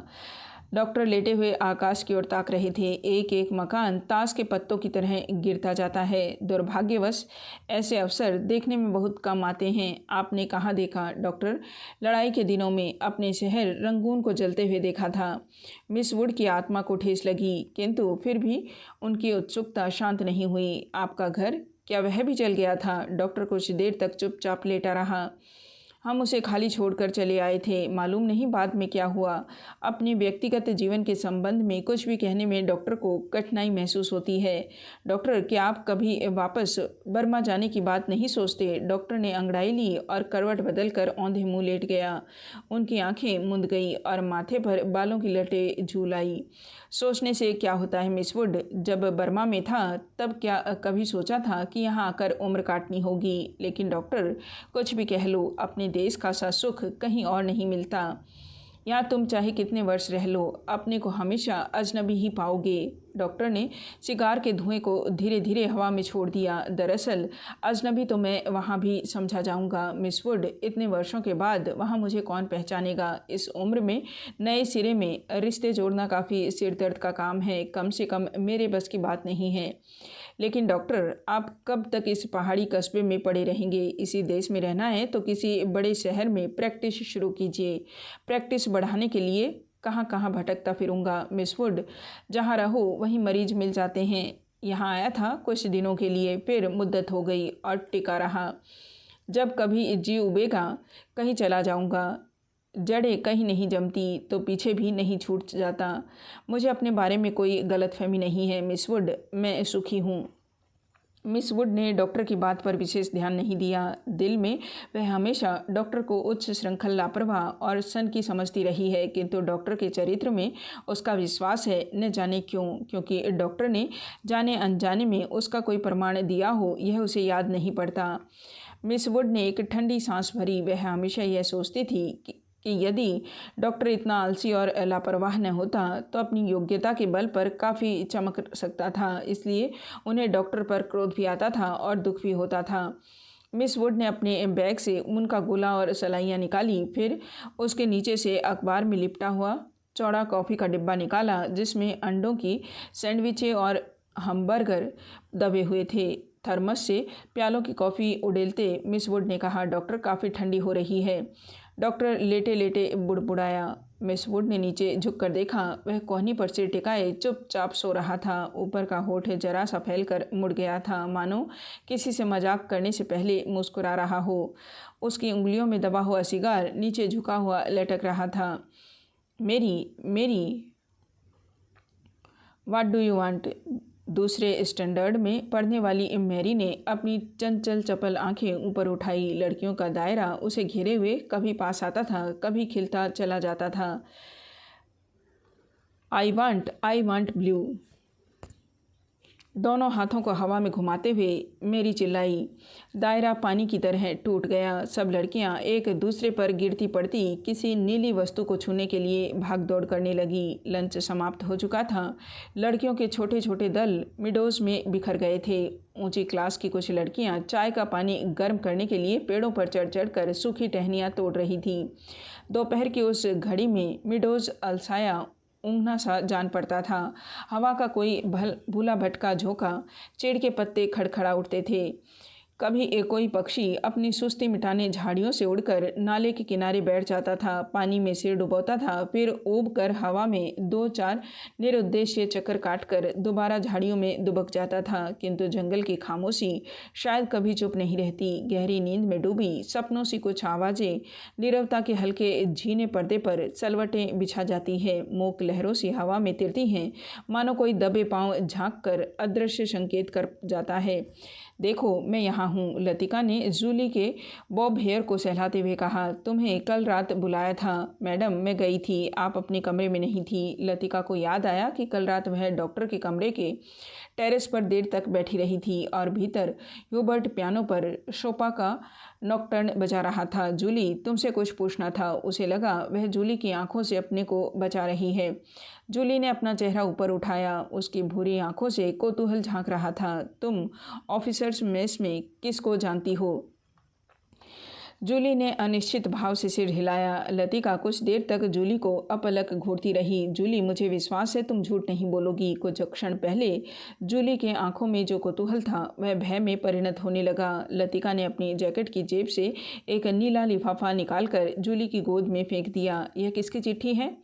डॉक्टर लेटे हुए आकाश की ओर ताक रहे थे। एक एक मकान ताश के पत्तों की तरह गिरता जाता है। दुर्भाग्यवश ऐसे अवसर देखने में बहुत कम आते हैं। आपने कहाँ देखा डॉक्टर? लड़ाई के दिनों में अपने शहर रंगून को जलते हुए देखा था। मिस वुड की आत्मा को ठेस लगी, किंतु फिर भी उनकी उत्सुकता शांत नहीं हुई। आपका घर, क्या वह भी जल गया था? डॉक्टर कुछ देर तक चुपचाप लेटा रहा। हम उसे खाली छोड़कर चले आए थे। मालूम नहीं बाद में क्या हुआ। अपने व्यक्तिगत जीवन के संबंध में कुछ भी कहने में डॉक्टर को कठिनाई महसूस होती है। डॉक्टर, क्या आप कभी वापस बर्मा जाने की बात नहीं सोचते? डॉक्टर ने अंगड़ाई ली और करवट बदलकर औंधे मुंह लेट गया। उनकी आंखें मुंद गई और माथे पर बालों की लटें झूल आई। सोचने से क्या होता है मिस वुड? जब बर्मा में था तब क्या कभी सोचा था कि यहाँ आकर उम्र काटनी होगी? लेकिन डॉक्टर, कुछ भी कह लो, अपने देश का सा सुख कहीं और नहीं मिलता। यहाँ तुम चाहे कितने वर्ष रह लो, अपने को हमेशा अजनबी ही पाओगे। डॉक्टर ने सिगार के धुएं को धीरे धीरे हवा में छोड़ दिया। दरअसल अजनबी तो मैं वहाँ भी समझा जाऊँगा मिस वुड। इतने वर्षों के बाद वहाँ मुझे कौन पहचानेगा? इस उम्र में नए सिरे में रिश्ते जोड़ना काफ़ी सिर दर्द का काम है। कम से कम मेरे बस की बात नहीं है। लेकिन डॉक्टर, आप कब तक इस पहाड़ी कस्बे में पड़े रहेंगे? इसी देश में रहना है तो किसी बड़े शहर में प्रैक्टिस शुरू कीजिए। प्रैक्टिस बढ़ाने के लिए कहाँ कहाँ भटकता फिरूंगा मिस वुड। जहाँ रहो वहीं मरीज मिल जाते हैं। यहाँ आया था कुछ दिनों के लिए, फिर मुद्दत हो गई और टिका रहा। जब कभी जी उबेगा कहीं चला जाऊँगा। जड़ें कहीं नहीं जमती तो पीछे भी नहीं छूट जाता। मुझे अपने बारे में कोई गलतफहमी नहीं है मिस वुड, मैं सुखी हूँ। मिस वुड ने डॉक्टर की बात पर विशेष ध्यान नहीं दिया। दिल में वह हमेशा डॉक्टर को उच्च श्रृंखल, लापरवाह और सन की समझती रही है, किंतु डॉक्टर के चरित्र में उसका विश्वास है। न जाने क्यों, क्योंकि डॉक्टर ने जाने अनजाने में उसका कोई प्रमाण दिया हो, यह उसे याद नहीं पड़ता। मिस वुड ने एक ठंडी सांस भरी। वह हमेशा यह सोचती थी कि यदि डॉक्टर इतना आलसी और लापरवाह न होता तो अपनी योग्यता के बल पर काफ़ी चमक सकता था। इसलिए उन्हें डॉक्टर पर क्रोध भी आता था और दुख भी होता था। मिस वुड ने अपने बैग से ऊन का गोला और सलाइयाँ निकाली। फिर उसके नीचे से अखबार में लिपटा हुआ चौड़ा कॉफ़ी का डिब्बा निकाला, जिसमें अंडों की सैंडविचें और हमबर्गर दबे हुए थे। थर्मस से प्यालों की कॉफ़ी उड़ेलते मिस वुड ने कहा, डॉक्टर, काफ़ी ठंडी हो रही है। डॉक्टर लेटे लेटे बुड़बुड़ाया। मिस वुड ने नीचे झुककर देखा। वह कोहनी पर सिर टिकाए चुपचाप सो रहा था। ऊपर का होठ जरा सा फैलकर मुड़ गया था, मानो किसी से मजाक करने से पहले मुस्कुरा रहा हो। उसकी उंगलियों में दबा हुआ सिगार नीचे झुका हुआ लटक रहा था। मेरी व्हाट डू यू वांट? दूसरे स्टैंडर्ड में पढ़ने वाली मैरी ने अपनी चंचल चपल आंखें ऊपर उठाई। लड़कियों का दायरा उसे घेरे हुए कभी पास आता था, कभी खिलता चला जाता था। I want blue. दोनों हाथों को हवा में घुमाते हुए मेरी चिल्लाई। दायरा पानी की तरह टूट गया। सब लड़कियां एक दूसरे पर गिरती पड़ती किसी नीली वस्तु को छूने के लिए भाग दौड़ करने लगी। लंच समाप्त हो चुका था। लड़कियों के छोटे छोटे दल मिडोज में बिखर गए थे। ऊंची क्लास की कुछ लड़कियां चाय का पानी गर्म करने के लिए पेड़ों पर चढ़ चढ़ कर सूखी टहनियाँ तोड़ रही थी। दोपहर की उस घड़ी में मिडोज अलसाया ऊँघना सा जान पड़ता था। हवा का कोई भूला भटका झोंका, चेड़ के पत्ते खड़खड़ा उठते थे। कभी एक कोई पक्षी अपनी सुस्ती मिटाने झाड़ियों से उड़कर नाले के किनारे बैठ जाता था, पानी में सिर डुबोता था, फिर ऊब कर हवा में 2-4 निरुद्देश्य चक्कर काटकर दोबारा झाड़ियों में दुबक जाता था। किंतु जंगल की खामोशी शायद कभी चुप नहीं रहती। गहरी नींद में डूबी सपनों सी कुछ आवाज़ें नीरवता के हल्के झीने पर्दे पर सलवटें बिछा जाती है। मूक लहरों सी हवा में तिरती हैं, मानो कोई दबे पांव झाँक कर अदृश्य संकेत कर जाता है। देखो, मैं यहाँ हूँ, लतिका ने जूली के बॉब हेयर को सहलाते हुए कहा। तुम्हें कल रात बुलाया था मैडम, मैं गई थी, आप अपने कमरे में नहीं थी। लतिका को याद आया कि कल रात वह डॉक्टर के कमरे के टेरेस पर देर तक बैठी रही थी और भीतर ह्यूबर्ट पियानो पर शोपा का नॉकटर्न बजा रहा था। जूली, तुमसे कुछ पूछना था। उसे लगा वह जूली की आंखों से अपने को बचा रही है। जूली ने अपना चेहरा ऊपर उठाया। उसकी भूरी आंखों से कौतूहल झांक रहा था। तुम ऑफिसर्स मेस में किसको जानती हो? जूली ने अनिश्चित भाव से सिर हिलाया। लतिका कुछ देर तक जूली को अपलक घूरती रही। जूली, मुझे विश्वास है तुम झूठ नहीं बोलोगी। कुछ क्षण पहले जूली के आंखों में जो कौतूहल था वह भय में परिणत होने लगा। लतिका ने अपनी जैकेट की जेब से एक नीला लिफाफा निकालकर जूली की गोद में फेंक दिया। यह किसकी चिट्ठी है?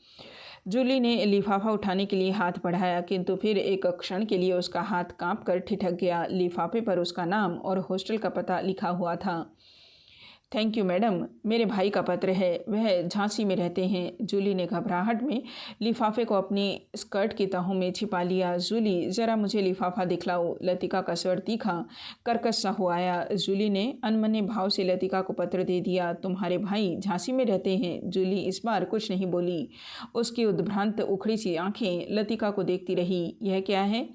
जूली ने लिफाफा उठाने के लिए हाथ बढ़ाया, किंतु फिर एक क्षण के लिए उसका हाथ कांपकर ठिठक गया। लिफाफे पर उसका नाम और हॉस्टल का पता लिखा हुआ था। थैंक यू मैडम, मेरे भाई का पत्र है, वह झांसी में रहते हैं। जूली ने घबराहट में लिफाफे को अपनी स्कर्ट की तहों में छिपा लिया। जूली, ज़रा मुझे लिफाफा दिखलाओ। लतिका का स्वर तीखा कर्कश सा हो आया। जूली ने अनमने भाव से लतिका को पत्र दे दिया। तुम्हारे भाई झांसी में रहते हैं? जूली इस बार कुछ नहीं बोली। उसकी उद्भ्रांत उखड़ी सी आंखें लतिका को देखती रही। यह क्या है?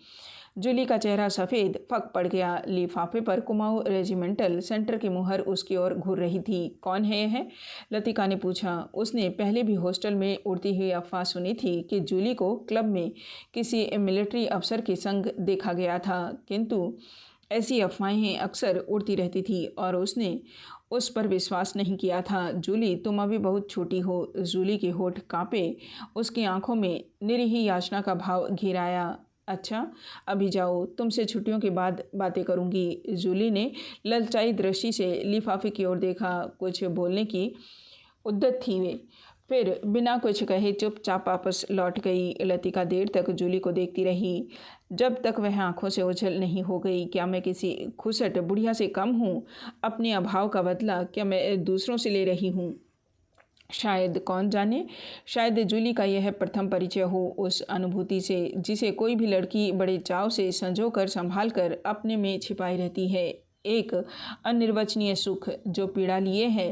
जूली का चेहरा सफ़ेद फक पड़ गया। लिफाफे पर कुमाऊं रेजिमेंटल सेंटर की मुहर उसकी ओर घूर रही थी। कौन है यह? लतिका ने पूछा। उसने पहले भी हॉस्टल में उड़ती हुई अफवाह सुनी थी कि जूली को क्लब में किसी मिलिट्री अफसर के संग देखा गया था, किंतु ऐसी अफवाहें अक्सर उड़ती रहती थी और उसने उस पर विश्वास नहीं किया था। जूली, तुम अभी बहुत छोटी हो। जूली के होठ कांपे। उसकी आंखों में निरीह याचना का भाव घिर आया। अच्छा, अभी जाओ, तुमसे छुट्टियों के बाद बातें करूंगी। जूली ने ललचाई दृष्टि से लिफाफे की ओर देखा। कुछ बोलने की उद्यत थी वे, फिर बिना कुछ कहे चुपचाप वापस लौट गई। लतिका देर तक जूली को देखती रही, जब तक वह आंखों से ओझल नहीं हो गई। क्या मैं किसी खुसट बुढ़िया से कम हूँ? अपने अभाव का बदला क्या मैं दूसरों से ले रही हूँ? शायद, कौन जाने, शायद जूली का यह प्रथम परिचय हो उस अनुभूति से जिसे कोई भी लड़की बड़े चाव से संजो कर संभाल कर अपने में छिपाई रहती है। एक अनिर्वचनीय सुख जो पीड़ा लिए है,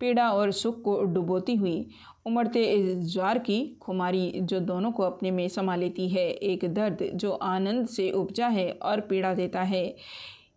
पीड़ा और सुख को डुबोती हुई उमड़ते ज्वार की खुमारी जो दोनों को अपने में समा लेती है। एक दर्द जो आनंद से उपजा है और पीड़ा देता है।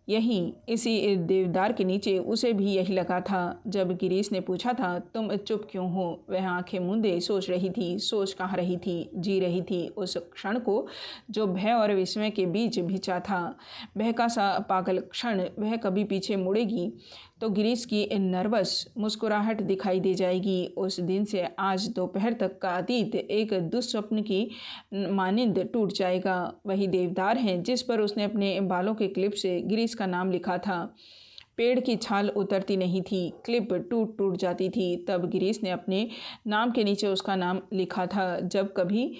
यहीं इसी देवदार के नीचे उसे भी यही लगा था। जब गिरीश ने पूछा था, तुम चुप क्यों हो, वह आंखें मूंदे सोच रही थी। सोच कहाँ रही थी, जी रही थी उस क्षण को जो भय और विस्मय के बीच भिचा था। बहका सा पागल क्षण। वह कभी पीछे मुड़ेगी तो गिरीश की नर्वस मुस्कुराहट दिखाई दे जाएगी। उस दिन से आज दोपहर तक का अतीत एक दुस्वप्न की मानिंद टूट जाएगा। वही देवदार है जिस पर उसने अपने बालों के क्लिप से गिरीश का नाम लिखा था। पेड़ की छाल उतरती नहीं थी, क्लिप टूट टूट जाती थी। तब गिरीश ने अपने नाम के नीचे उसका नाम लिखा था। जब कभी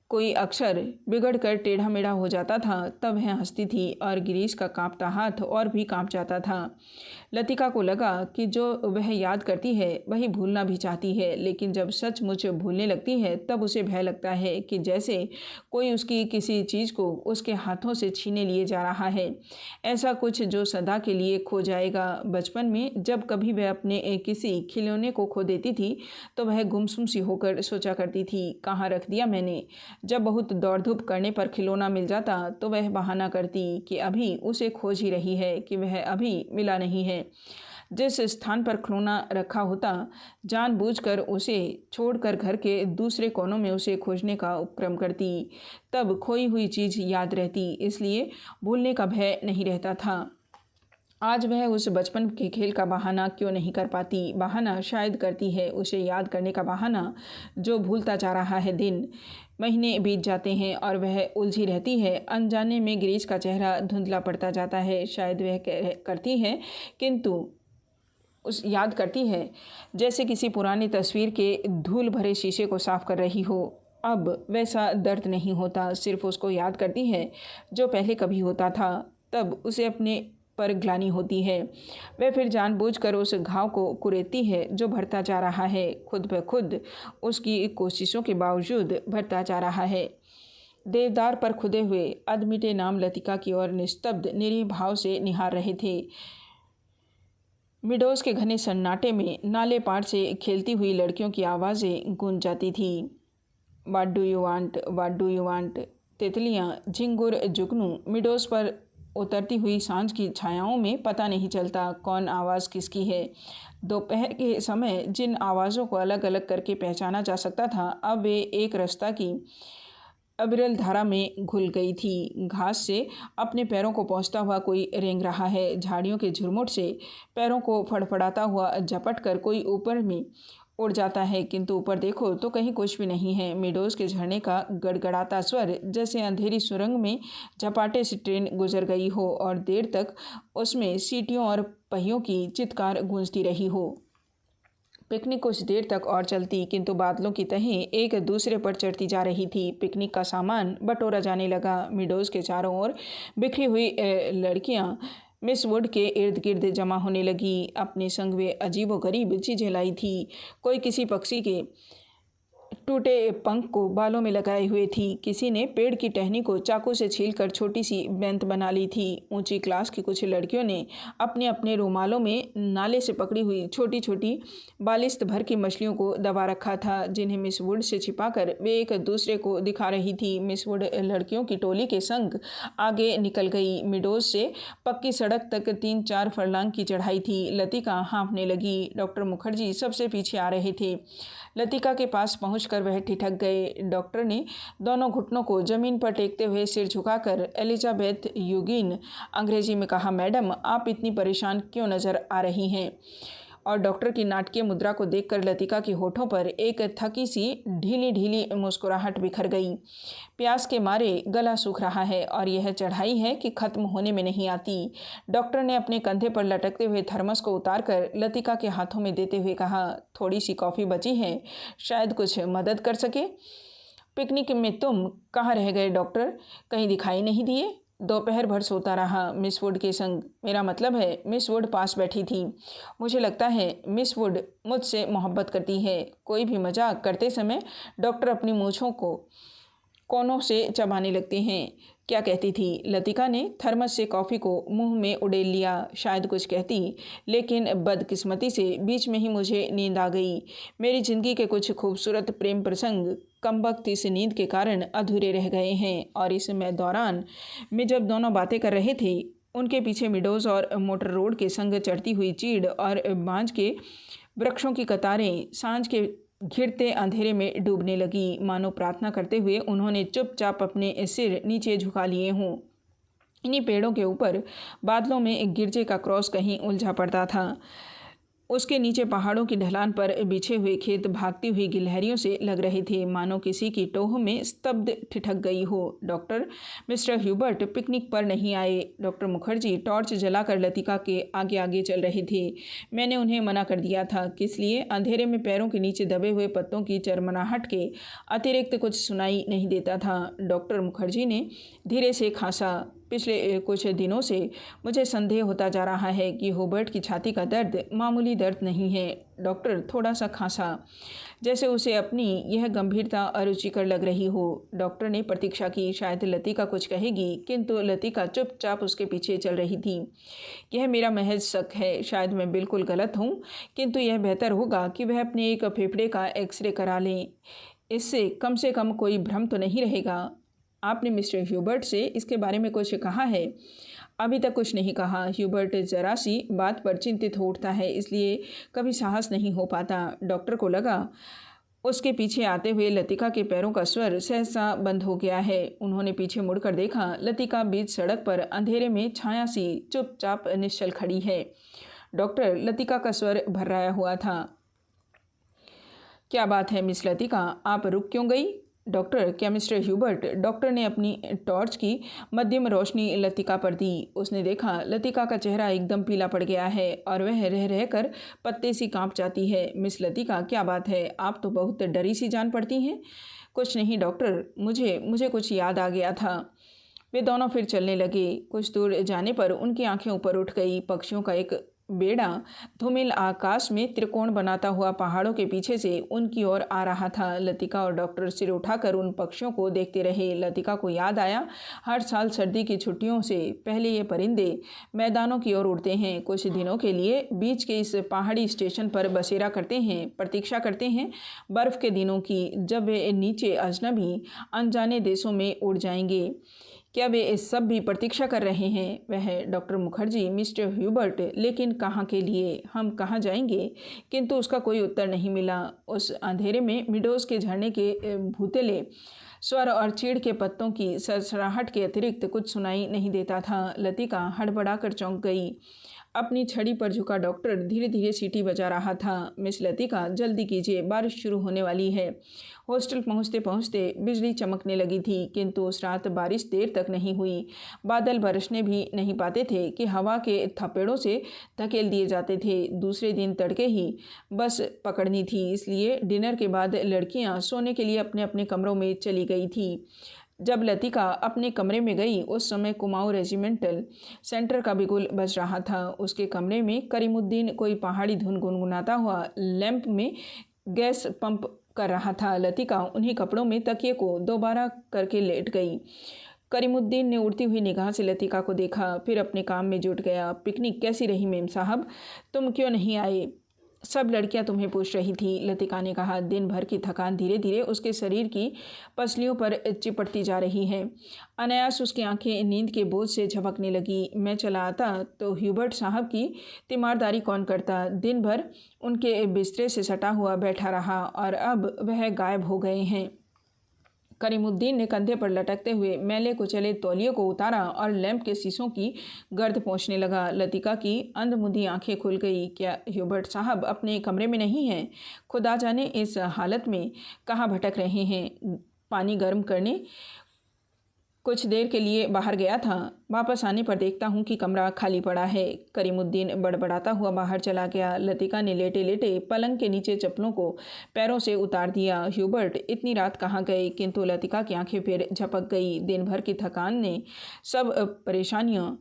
कोई अक्षर बिगड़कर टेढ़ा मेढ़ा हो जाता था तब वह हंसती थी और गिरीश का कांपता हाथ और भी कांप जाता था। लतिका को लगा कि जो वह याद करती है वही भूलना भी चाहती है, लेकिन जब सचमुच भूलने लगती है तब उसे भय लगता है कि जैसे कोई उसकी किसी चीज़ को उसके हाथों से छीने लिए जा रहा है, ऐसा कुछ जो सदा के लिए खो जाएगा। बचपन में जब कभी वह अपने किसी खिलौने को खो देती थी तो वह गुमसुम सी होकर सोचा करती थी, कहाँ रख दिया मैंने। जब बहुत दौड़ धूप करने पर खिलौना मिल जाता तो वह बहाना करती कि अभी उसे खोज ही रही है, कि वह अभी मिला नहीं है। जिस स्थान पर खिलौना रखा होता जानबूझकर उसे छोड़कर घर के दूसरे कोनों में उसे खोजने का उपक्रम करती। तब खोई हुई चीज़ याद रहती, इसलिए भूलने का भय नहीं रहता था। आज वह उस बचपन के खेल का बहाना क्यों नहीं कर पाती? बहाना शायद करती है, उसे याद करने का बहाना जो भूलता जा रहा है। दिन महीने बीत जाते हैं और वह उलझी रहती है। अनजाने में गिरीश का चेहरा धुंधला पड़ता जाता है। शायद वह करती है, किंतु उस याद करती है जैसे किसी पुरानी तस्वीर के धूल भरे शीशे को साफ कर रही हो। अब वैसा दर्द नहीं होता, सिर्फ उसको याद करती है जो पहले कभी होता था। तब उसे अपने पर ग्लानि होती है। वह फिर जानबूझकर उस घाव को कुरेदती है जो भरता जा रहा है, खुद ब खुद उसकी कोशिशों के बावजूद भरता जा रहा है। देवदार पर खुदे हुए अधमिटे नाम लतिका की ओर निस्तब्ध निरीह भाव से निहार रहे थे। मिडोज के घने सन्नाटे में नाले पार से खेलती हुई लड़कियों की आवाज़ें गूंज जाती थी। What do you want, what do you want. तितलियाँ, झिंगुर, जुगनू। मिडोज पर उतरती हुई सांझ की छायाओं में पता नहीं चलता कौन आवाज़ किसकी है। दोपहर के समय जिन आवाज़ों को अलग अलग करके पहचाना जा सकता था, अब वे एक रास्ता की अविरल धारा में घुल गई थी। घास से अपने पैरों को पोंछता हुआ कोई रेंग रहा है। झाड़ियों के झुरमुट से पैरों को फड़फड़ाता हुआ झपट कर कोई ऊपर में उड़ जाता है, किंतु ऊपर देखो तो कहीं कुछ भी नहीं है। मीडोज के झरने का गड़गड़ाता स्वर जैसे अंधेरी सुरंग में झपाटे से ट्रेन गुजर गई हो और देर तक उसमें सीटियों और पहियों की चित्कार गूंजती रही हो। पिकनिक कुछ देर तक और चलती, किंतु बादलों की तहें एक दूसरे पर चढ़ती जा रही थी। पिकनिक का सामान बटोरा जाने लगा। मीडोज के चारों ओर बिखरी हुई लड़कियां मिस वुड के इर्द गिर्द जमा होने लगी। अपने संग वे अजीबोगरीब चीज़ें लाई थी। कोई किसी पक्षी के टूटे पंख को बालों में लगाए हुए थी। किसी ने पेड़ की टहनी को चाकू से छीलकर छोटी सी बेंत बना ली थी। ऊंची क्लास की कुछ लड़कियों ने अपने अपने रुमालों में नाले से पकड़ी हुई छोटी छोटी बालिश्त भर की मछलियों को दबा रखा था, जिन्हें मिस वुड से छिपाकर वे एक दूसरे को दिखा रही थी। मिस वुड लड़कियों की टोली के संग आगे निकल गई। मिडोज से पक्की सड़क तक 3-4 फरलांग की चढ़ाई थी। लतिका हाँफने लगी। डॉक्टर मुखर्जी सबसे पीछे आ रहे थे। लतिका के पास पहुंचकर वह ठिठक गए। डॉक्टर ने दोनों घुटनों को जमीन पर टेकते हुए सिर झुकाकर एलिजाबेथ यूगिन अंग्रेजी में कहा, मैडम आप इतनी परेशान क्यों नजर आ रही हैं? और डॉक्टर की नाटकीय मुद्रा को देखकर लतिका के होठों पर एक थकी सी ढीली ढीली मुस्कुराहट बिखर गई। प्यास के मारे गला सूख रहा है और यह चढ़ाई है कि खत्म होने में नहीं आती। डॉक्टर ने अपने कंधे पर लटकते हुए थर्मस को उतारकर लतिका के हाथों में देते हुए कहा, थोड़ी सी कॉफ़ी बची है, शायद कुछ मदद कर सके। पिकनिक में तुम कहाँ रह गए डॉक्टर? कहीं दिखाई नहीं दिए। दोपहर भर सोता रहा मिस वुड के संग। मेरा मतलब है मिस वुड पास बैठी थी। मुझे लगता है मिस वुड मुझसे मोहब्बत करती है। कोई भी मजाक करते समय डॉक्टर अपनी मूंछों को कोनों से चबाने लगते हैं। क्या कहती थी? लतिका ने थर्मस से कॉफ़ी को मुंह में उड़ेल लिया। शायद कुछ कहती, लेकिन बदकिस्मती से बीच में ही मुझे नींद आ गई। मेरी ज़िंदगी के कुछ खूबसूरत प्रेम प्रसंग कमबख्त इस नींद के कारण अधूरे रह गए हैं। और इस दौरान में जब दोनों बातें कर रहे थे, उनके पीछे मिडोज और मोटर रोड के संग चढ़ती हुई चीड़ और बांझ के वृक्षों की कतारें सांझ के घिरते अंधेरे में डूबने लगी। मानो प्रार्थना करते हुए उन्होंने चुपचाप अपने सिर नीचे झुका लिए हों। इन्हीं पेड़ों के ऊपर बादलों में एक गिरजे का क्रॉस कहीं उलझा पड़ता था। उसके नीचे पहाड़ों की ढलान पर बिछे हुए खेत भागती हुई गिलहरियों से लग रहे थे, मानो किसी की टोह में स्तब्ध ठिठक गई हो। डॉक्टर मिस्टर ह्यूबर्ट पिकनिक पर नहीं आए। डॉक्टर मुखर्जी टॉर्च जलाकर लतिका के आगे आगे चल रहे थे। मैंने उन्हें मना कर दिया था। किस लिए? अंधेरे में पैरों के नीचे दबे हुए पत्तों की चरमराहट के अतिरिक्त कुछ सुनाई नहीं देता था। डॉक्टर मुखर्जी ने धीरे से खांसा। पिछले कुछ दिनों से मुझे संदेह होता जा रहा है कि ह्यूबर्ट की छाती का दर्द मामूली दर्द नहीं है। डॉक्टर थोड़ा सा खांसा, जैसे उसे अपनी यह गंभीरता अरुचिकर लग रही हो। डॉक्टर ने प्रतीक्षा की, शायद लतिका कुछ कहेगी, किंतु लतिका चुपचाप उसके पीछे चल रही थी। यह मेरा महज शक है, शायद मैं बिल्कुल गलत हूँ, किंतु यह बेहतर होगा कि वह अपने एक फेफड़े का एक्सरे करा लें। इससे कम से कम कोई भ्रम तो नहीं रहेगा। आपने मिस्टर ह्यूबर्ट से इसके बारे में कुछ कहा है? अभी तक कुछ नहीं कहा। ह्यूबर्ट जरा सी बात पर चिंतित हो उठता है, इसलिए कभी साहस नहीं हो पाता। डॉक्टर को लगा उसके पीछे आते हुए लतिका के पैरों का स्वर सहसा बंद हो गया है। उन्होंने पीछे मुड़कर देखा। लतिका बीच सड़क पर अंधेरे में छाया सी चुपचाप निश्चल खड़ी है। डॉक्टर लतिका का स्वर भर्राया हुआ था। क्या बात है मिस लतिका, आप रुक क्यों गई? डॉक्टर, क्या मिस्टर ह्यूबर्ट? डॉक्टर ने अपनी टॉर्च की मध्यम रोशनी लतिका पर दी। उसने देखा लतिका का चेहरा एकदम पीला पड़ गया है और वह रह रह कर पत्ते सी कांप जाती है। मिस लतिका, क्या बात है? आप तो बहुत डरी सी जान पड़ती हैं। कुछ नहीं डॉक्टर, मुझे कुछ याद आ गया था। वे दोनों फिर चलने लगे। कुछ दूर जाने पर उनकी आंखें ऊपर उठ गई। पक्षियों का एक बेड़ा धूमिल आकाश में त्रिकोण बनाता हुआ पहाड़ों के पीछे से उनकी ओर आ रहा था। लतिका और डॉक्टर सिर उठाकर उन पक्षियों को देखते रहे। लतिका को याद आया, हर साल सर्दी की छुट्टियों से पहले ये परिंदे मैदानों की ओर उड़ते हैं। कुछ दिनों के लिए बीच के इस पहाड़ी स्टेशन पर बसेरा करते हैं, प्रतीक्षा करते हैं बर्फ़ के दिनों की, जब वे नीचे अजनबी अनजाने देशों में उड़ जाएंगे। क्या वे इस सब भी प्रतीक्षा कर रहे हैं? वह डॉक्टर मुखर्जी, मिस्टर ह्यूबर्ट, लेकिन कहाँ के लिए? हम कहाँ जाएंगे? किंतु उसका कोई उत्तर नहीं मिला। उस अंधेरे में मिडोज के झरने के भूतले स्वर और चीड़ के पत्तों की सरसराहट के अतिरिक्त कुछ सुनाई नहीं देता था। लतिका हड़बड़ाकर चौंक गई। अपनी छड़ी पर झुका डॉक्टर धीरे धीरे सीटी बजा रहा था। मिस लतिका, जल्दी कीजिए, बारिश शुरू होने वाली है। हॉस्टल पहुंचते पहुंचते बिजली चमकने लगी थी, किंतु उस रात बारिश देर तक नहीं हुई। बादल बरसने भी नहीं पाते थे कि हवा के थपेड़ों से धकेल दिए जाते थे। दूसरे दिन तड़के ही बस पकड़नी थी, इसलिए डिनर के बाद लड़कियां सोने के लिए अपने अपने कमरों में चली गई थी। जब लतिका अपने कमरे में गई उस समय कुमाऊं रेजिमेंटल सेंटर का बिगुल बज रहा था। उसके कमरे में करीमुद्दीन कोई पहाड़ी धुन गुनगुनाता हुआ लैंप में गैस पंप कर रहा था। लतिका उन्हीं कपड़ों में तकिए को दोबारा करके लेट गई। करीमुद्दीन ने उड़ती हुई निगाह से लतिका को देखा, फिर अपने काम में जुट गया। पिकनिक कैसी रही मेम साहब? तुम क्यों नहीं आए? सब लड़कियां तुम्हें पूछ रही थी, लतिका ने कहा। दिन भर की थकान धीरे धीरे उसके शरीर की पसलियों पर चिपटती जा रही है। अनायास उसकी आंखें नींद के बोझ से झपकने लगी। मैं चला आता तो ह्यूबर्ट साहब की तीमारदारी कौन करता? दिन भर उनके बिस्तरे से सटा हुआ बैठा रहा और अब वह गायब हो गए हैं। करीमुद्दीन ने कंधे पर लटकते हुए मैले कुचले तौलिए को उतारा और लैंप के शीशों की गर्द पोंछने लगा। लतिका की अंधमुंधी आंखें खुल गई। क्या ह्यूबर्ट साहब अपने कमरे में नहीं हैं? खुदा जाने इस हालत में कहाँ भटक रहे हैं। पानी गर्म करने कुछ देर के लिए बाहर गया था, वापस आने पर देखता हूँ कि कमरा खाली पड़ा है। करीमुद्दीन बड़बड़ाता हुआ बाहर चला गया। लतिका ने लेटे लेटे पलंग के नीचे चप्पलों को पैरों से उतार दिया। ह्यूबर्ट इतनी रात कहाँ गए? किंतु लतिका की आंखें फिर झपक गई। दिन भर की थकान ने सब परेशानियाँ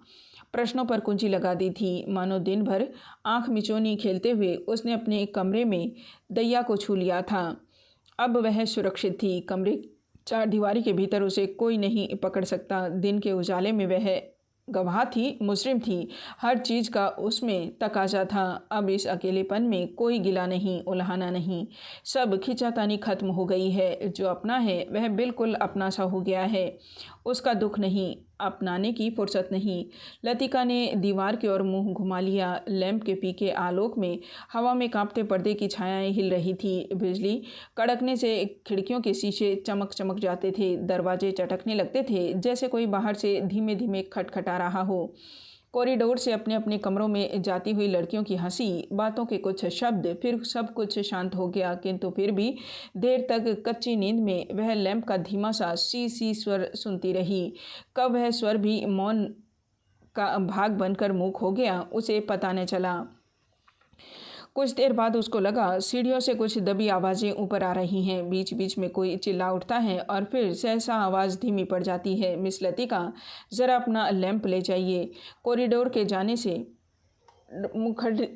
प्रश्नों पर कुंजी लगा दी थी। मानो दिन भर आँख मिचौनी खेलते हुए उसने अपने कमरे में दैया को छू लिया था। अब वह सुरक्षित थी। कमरे चार दीवारी के भीतर उसे कोई नहीं पकड़ सकता। दिन के उजाले में वह गवाह थी, मुजरिम थी। हर चीज़ का उसमें तकाजा था। अब इस अकेलेपन में कोई गिला नहीं, उल्हाना नहीं। सब खींचातानी खत्म हो गई है। जो अपना है वह बिल्कुल अपना सा हो गया है। उसका दुख नहीं, अपनाने की फुर्सत नहीं। लतिका ने दीवार की ओर मुंह घुमा लिया। लैंप के पीके आलोक में हवा में कांपते पर्दे की छायाएं हिल रही थी। बिजली कड़कने से खिड़कियों के शीशे चमक चमक जाते थे। दरवाजे चटकने लगते थे जैसे कोई बाहर से धीमे धीमे खटखटा रहा हो। कॉरिडोर से अपने अपने कमरों में जाती हुई लड़कियों की हंसी, बातों के कुछ शब्द, फिर सब कुछ शांत हो गया। किंतु फिर भी देर तक कच्ची नींद में वह लैंप का धीमा सा सी सी स्वर सुनती रही। कब वह स्वर भी मौन का भाग बनकर मूक हो गया, उसे पता न चला। कुछ देर बाद उसको लगा सीढ़ियों से कुछ दबी आवाज़ें ऊपर आ रही हैं। बीच बीच में कोई चिल्ला उठता है और फिर सहसा आवाज़ धीमी पड़ जाती है। मिस लतिका, ज़रा अपना लैंप ले जाइए। कॉरिडोर के जाने से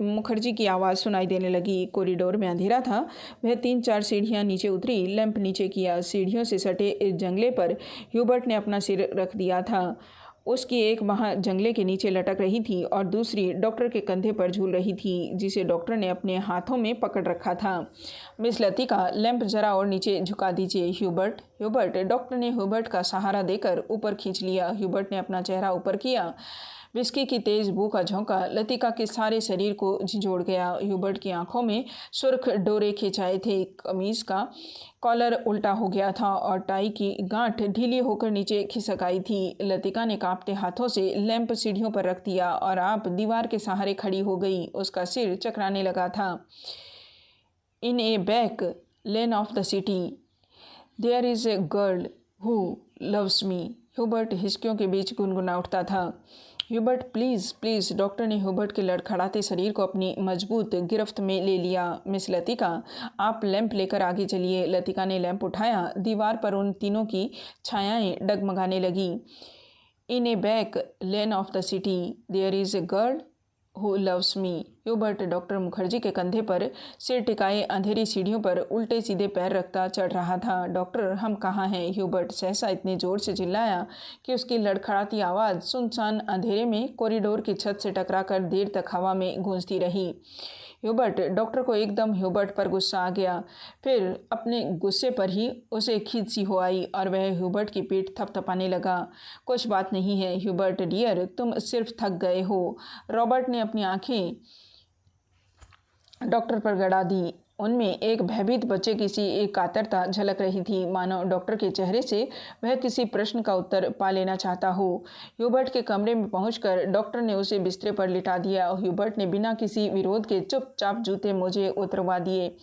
मुखर्जी की आवाज़ सुनाई देने लगी। कॉरिडोर में अंधेरा था। वह 3-4 सीढ़ियाँ नीचे उतरी, लैंप नीचे किया। सीढ़ियों से सटे जंगले पर ह्यूबर्ट ने अपना सिर रख दिया था। उसकी एक बाँह जंगले के नीचे लटक रही थी और दूसरी डॉक्टर के कंधे पर झूल रही थी, जिसे डॉक्टर ने अपने हाथों में पकड़ रखा था। मिस लतिका, लैंप जरा और नीचे झुका दीजिए। Hubert, Hubert. डॉक्टर ने ह्यूबर्ट का सहारा देकर ऊपर खींच लिया। ह्यूबर्ट ने अपना चेहरा ऊपर किया। विस्की की तेज़ बू का झोंका लतिका के सारे शरीर को झिंझोड़ गया। ह्यूबर्ट की आंखों में सुर्ख डोरे खिंचाए थे। कमीज का कॉलर उल्टा हो गया था और टाई की गांठ ढीली होकर नीचे खिसक आई थी। लतिका ने कांपते हाथों से लैंप सीढ़ियों पर रख दिया और आप दीवार के सहारे खड़ी हो गई। उसका सिर चकराने लगा था। In a back lane of the city there is a girl who loves me. Hubert हिचकियों के बीच गुनगुना उठता था। Hubert, please please. डॉक्टर ने ह्यूबर्ट के लड़खड़ाते शरीर को अपनी मजबूत गिरफ्त में ले लिया। मिस लतिका, आप लैंप लेकर आगे चलिए। लतिका ने लैंप उठाया। दीवार पर उन तीनों की छायाएं डगमगाने लगी। In a back lane of the city there is a girl who loves me. Hubert doctor Mukherjee के कंधे पर सिर टिकाए अंधेरी सीढ़ियों पर उल्टे सीधे पैर रखता चढ़ रहा था। डॉक्टर, हम कहाँ हैं? ह्यूबर्ट सहसा इतने ज़ोर से चिल्लाया कि उसकी लड़खड़ाती आवाज़ सुनसान अंधेरे में कॉरिडोर की छत से टकराकर देर तक हवा में गूंजती रही। ह्यूबर्ट, डॉक्टर को एकदम ह्यूबर्ट पर गुस्सा आ गया। फिर अपने गुस्से पर ही उसे खींच सी हो आई और वह ह्यूबर्ट की पीठ थपथपाने लगा। कुछ बात नहीं है ह्यूबर्ट डियर, तुम सिर्फ थक गए हो। रॉबर्ट ने अपनी आंखें डॉक्टर पर गड़ा दी। उनमें एक भयभीत बच्चे की सी एक कातरता झलक रही थी, मानो डॉक्टर के चेहरे से वह किसी प्रश्न का उत्तर पा लेना चाहता हो। ह्यूबर्ट के कमरे में पहुंचकर डॉक्टर ने उसे बिस्तर पर लिटा दिया और ह्यूबर्ट ने बिना किसी विरोध के चुपचाप जूते मोजे उतरवा दिए।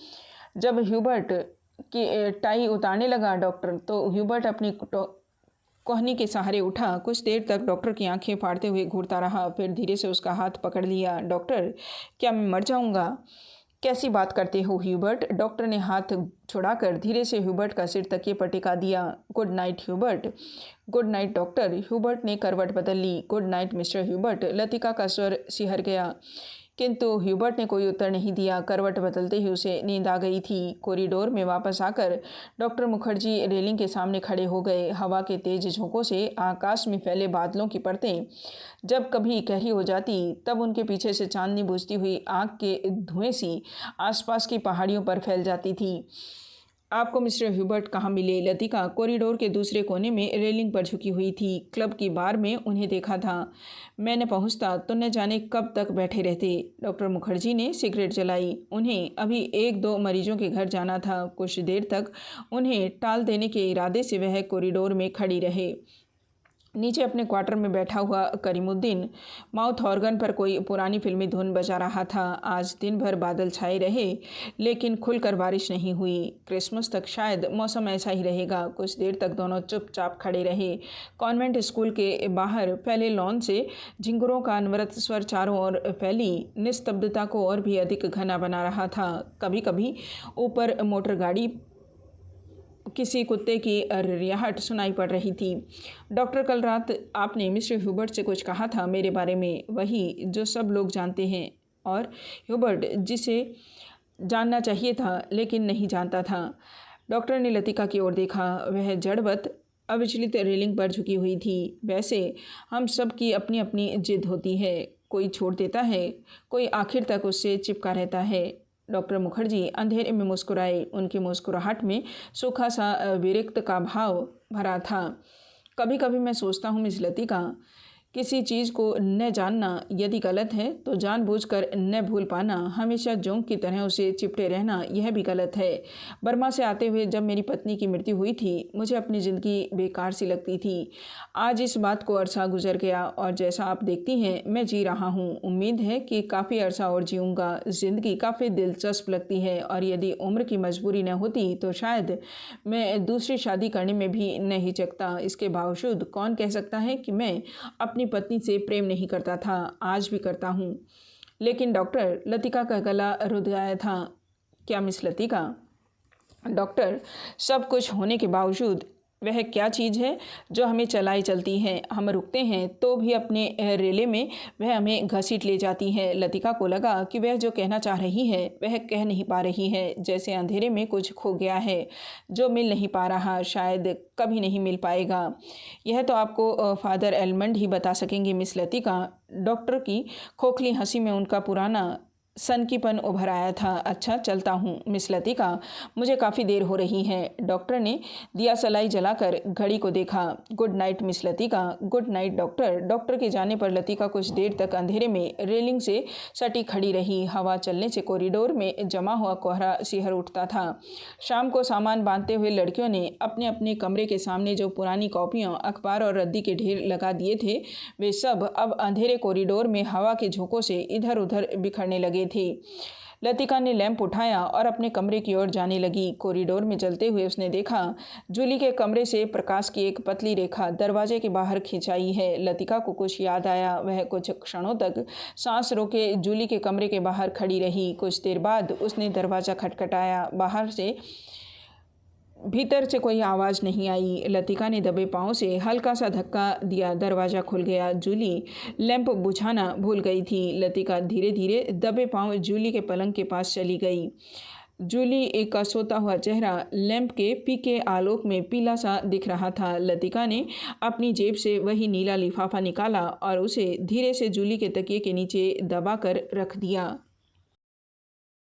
जब ह्यूबर्ट की टाई उतारने लगा डॉक्टर, तो ह्यूबर्ट अपनी कोहनी के सहारे उठा। कुछ देर तक डॉक्टर की आंखें फाड़ते हुए घूरता रहा, फिर धीरे से उसका हाथ पकड़ लिया। डॉक्टर, क्या मैं मर जाऊंगा? कैसी बात करते हो ह्यूबर्ट? डॉक्टर ने हाथ छुड़ाकर धीरे से ह्यूबर्ट का सिर तकिए पर टिका दिया। Good night Hubert. Good night doctor. Hubert ने करवट बदल ली। Good night mister Hubert. Latika का स्वर सिहर गया, किंतु ह्यूबर्ट ने कोई उत्तर नहीं दिया। करवट बदलते ही उसे नींद आ गई थी। कॉरिडोर में वापस आकर डॉक्टर मुखर्जी रेलिंग के सामने खड़े हो गए। हवा के तेज झोंकों से आकाश में फैले बादलों की परतें जब कभी गहरी हो जाती, तब उनके पीछे से चांदनी बुझती हुई आग के धुएं सी आसपास की पहाड़ियों पर फैल जाती थी। आपको मिस्टर ह्यूबर्ट कहाँ मिले? लतिका कॉरिडोर के दूसरे कोने में रेलिंग पर झुकी हुई थी। क्लब की बार में उन्हें देखा था। मैंने पहुंचता तो न जाने कब तक बैठे रहते। डॉक्टर मुखर्जी ने सिगरेट जलाई। उन्हें अभी 1-2 मरीजों के घर जाना था। कुछ देर तक उन्हें टाल देने के इरादे से वह कॉरिडोर में खड़ी रहे। नीचे अपने क्वार्टर में बैठा हुआ करीमुद्दीन माउथ ऑर्गन पर कोई पुरानी फिल्मी धुन बजा रहा था। आज दिन भर बादल छाए रहे, लेकिन खुलकर बारिश नहीं हुई। क्रिसमस तक शायद मौसम ऐसा ही रहेगा। कुछ देर तक दोनों चुपचाप खड़े रहे। कॉन्वेंट स्कूल के बाहर फैले लॉन से झिंगुरों का अनवरत स्वर चारों ओर फैली निस्तब्धता को और भी अधिक घना बना रहा था। कभी कभी ऊपर मोटर गाड़ी किसी कुत्ते की रियाहट सुनाई पड़ रही थी। डॉक्टर, कल रात आपने मिस्टर ह्यूबर्ट से कुछ कहा था मेरे बारे में, वही जो सब लोग जानते हैं, और ह्यूबर्ट जिसे जानना चाहिए था लेकिन नहीं जानता था। डॉक्टर ने लतिका की ओर देखा। वह जड़वत अविचलित रेलिंग पर झुकी हुई थी। वैसे हम सब की अपनी अपनी जिद होती है, कोई छोड़ देता है, कोई आखिर तक उससे चिपका रहता है। डॉक्टर मुखर्जी अंधेरे में मुस्कुराए। उनकी मुस्कुराहट में सूखा सा विरक्त का भाव भरा था। कभी कभी मैं सोचता हूँ मिस लतिका, किसी चीज़ को न जानना यदि गलत है तो जानबूझकर न भूल पाना, हमेशा जोंक की तरह उसे चिपटे रहना, यह भी गलत है। बर्मा से आते हुए जब मेरी पत्नी की मृत्यु हुई थी, मुझे अपनी ज़िंदगी बेकार सी लगती थी। आज इस बात को अरसा गुजर गया और जैसा आप देखती हैं मैं जी रहा हूँ। उम्मीद है कि काफ़ी अरसा और जीऊँगा। ज़िंदगी काफ़ी दिलचस्प लगती है और यदि उम्र की मजबूरी न होती तो शायद मैं दूसरी शादी करने में भी न हिचकता। इसके बावजूद कौन कह सकता है कि मैं अपनी पत्नी से प्रेम नहीं करता था? आज भी करता हूँ। लेकिन डॉक्टर, लतिका का गला रुध गया था। क्या मिस लतिका? डॉक्टर, सब कुछ होने के बावजूद वह क्या चीज़ है जो हमें चलाई चलती है? हम रुकते हैं तो भी अपने रेले में वह हमें घसीट ले जाती है। लतिका को लगा कि वह जो कहना चाह रही है वह कह नहीं पा रही है, जैसे अंधेरे में कुछ खो गया है जो मिल नहीं पा रहा, शायद कभी नहीं मिल पाएगा। यह तो आपको फादर एलमंड ही बता सकेंगे मिस लतिका। डॉक्टर की खोखली हंसी में उनका पुराना सनकीपन उभर आया था। अच्छा, चलता हूँ मिस लतिका, मुझे काफ़ी देर हो रही है। डॉक्टर ने दिया सलाई जलाकर घड़ी को देखा। Good night miss Latika. Good night doctor. Doctor के जाने पर लतिका कुछ देर तक अंधेरे में रेलिंग से सटी खड़ी रही। हवा चलने से कॉरिडोर में जमा हुआ कोहरा सिहर उठता था। शाम को सामान बांधते हुए लड़कियों ने अपने अपने कमरे के सामने जो पुरानी कॉपियों, अखबार और रद्दी के ढेर लगा दिए थे, वे सब अब अंधेरे कॉरिडोर में हवा के झोंकों से इधर उधर बिखरने लगे थे। लतिका ने लैंप उठाया और अपने कमरे की ओर जाने लगी। कॉरिडोर में चलते हुए उसने देखा जूली के कमरे से प्रकाश की एक पतली रेखा दरवाजे के बाहर खिंचाई है। लतिका को कुछ याद आया। वह कुछ क्षणों तक सांस रोके जूली के कमरे के बाहर खड़ी रही। कुछ देर बाद उसने दरवाज़ा खटखटाया। बाहर से भीतर से कोई आवाज़ नहीं आई। लतिका ने दबे पाँव से हल्का सा धक्का दिया। दरवाज़ा खुल गया। जूली लैंप बुझाना भूल गई थी। लतिका धीरे धीरे दबे पाँव जूली के पलंग के पास चली गई। जूली एक का सोता हुआ चेहरा लैंप के फीके आलोक में पीला सा दिख रहा था। लतिका ने अपनी जेब से वही नीला लिफाफा निकाला और उसे धीरे से जूली के तकिए के नीचे दबाकर रख दिया।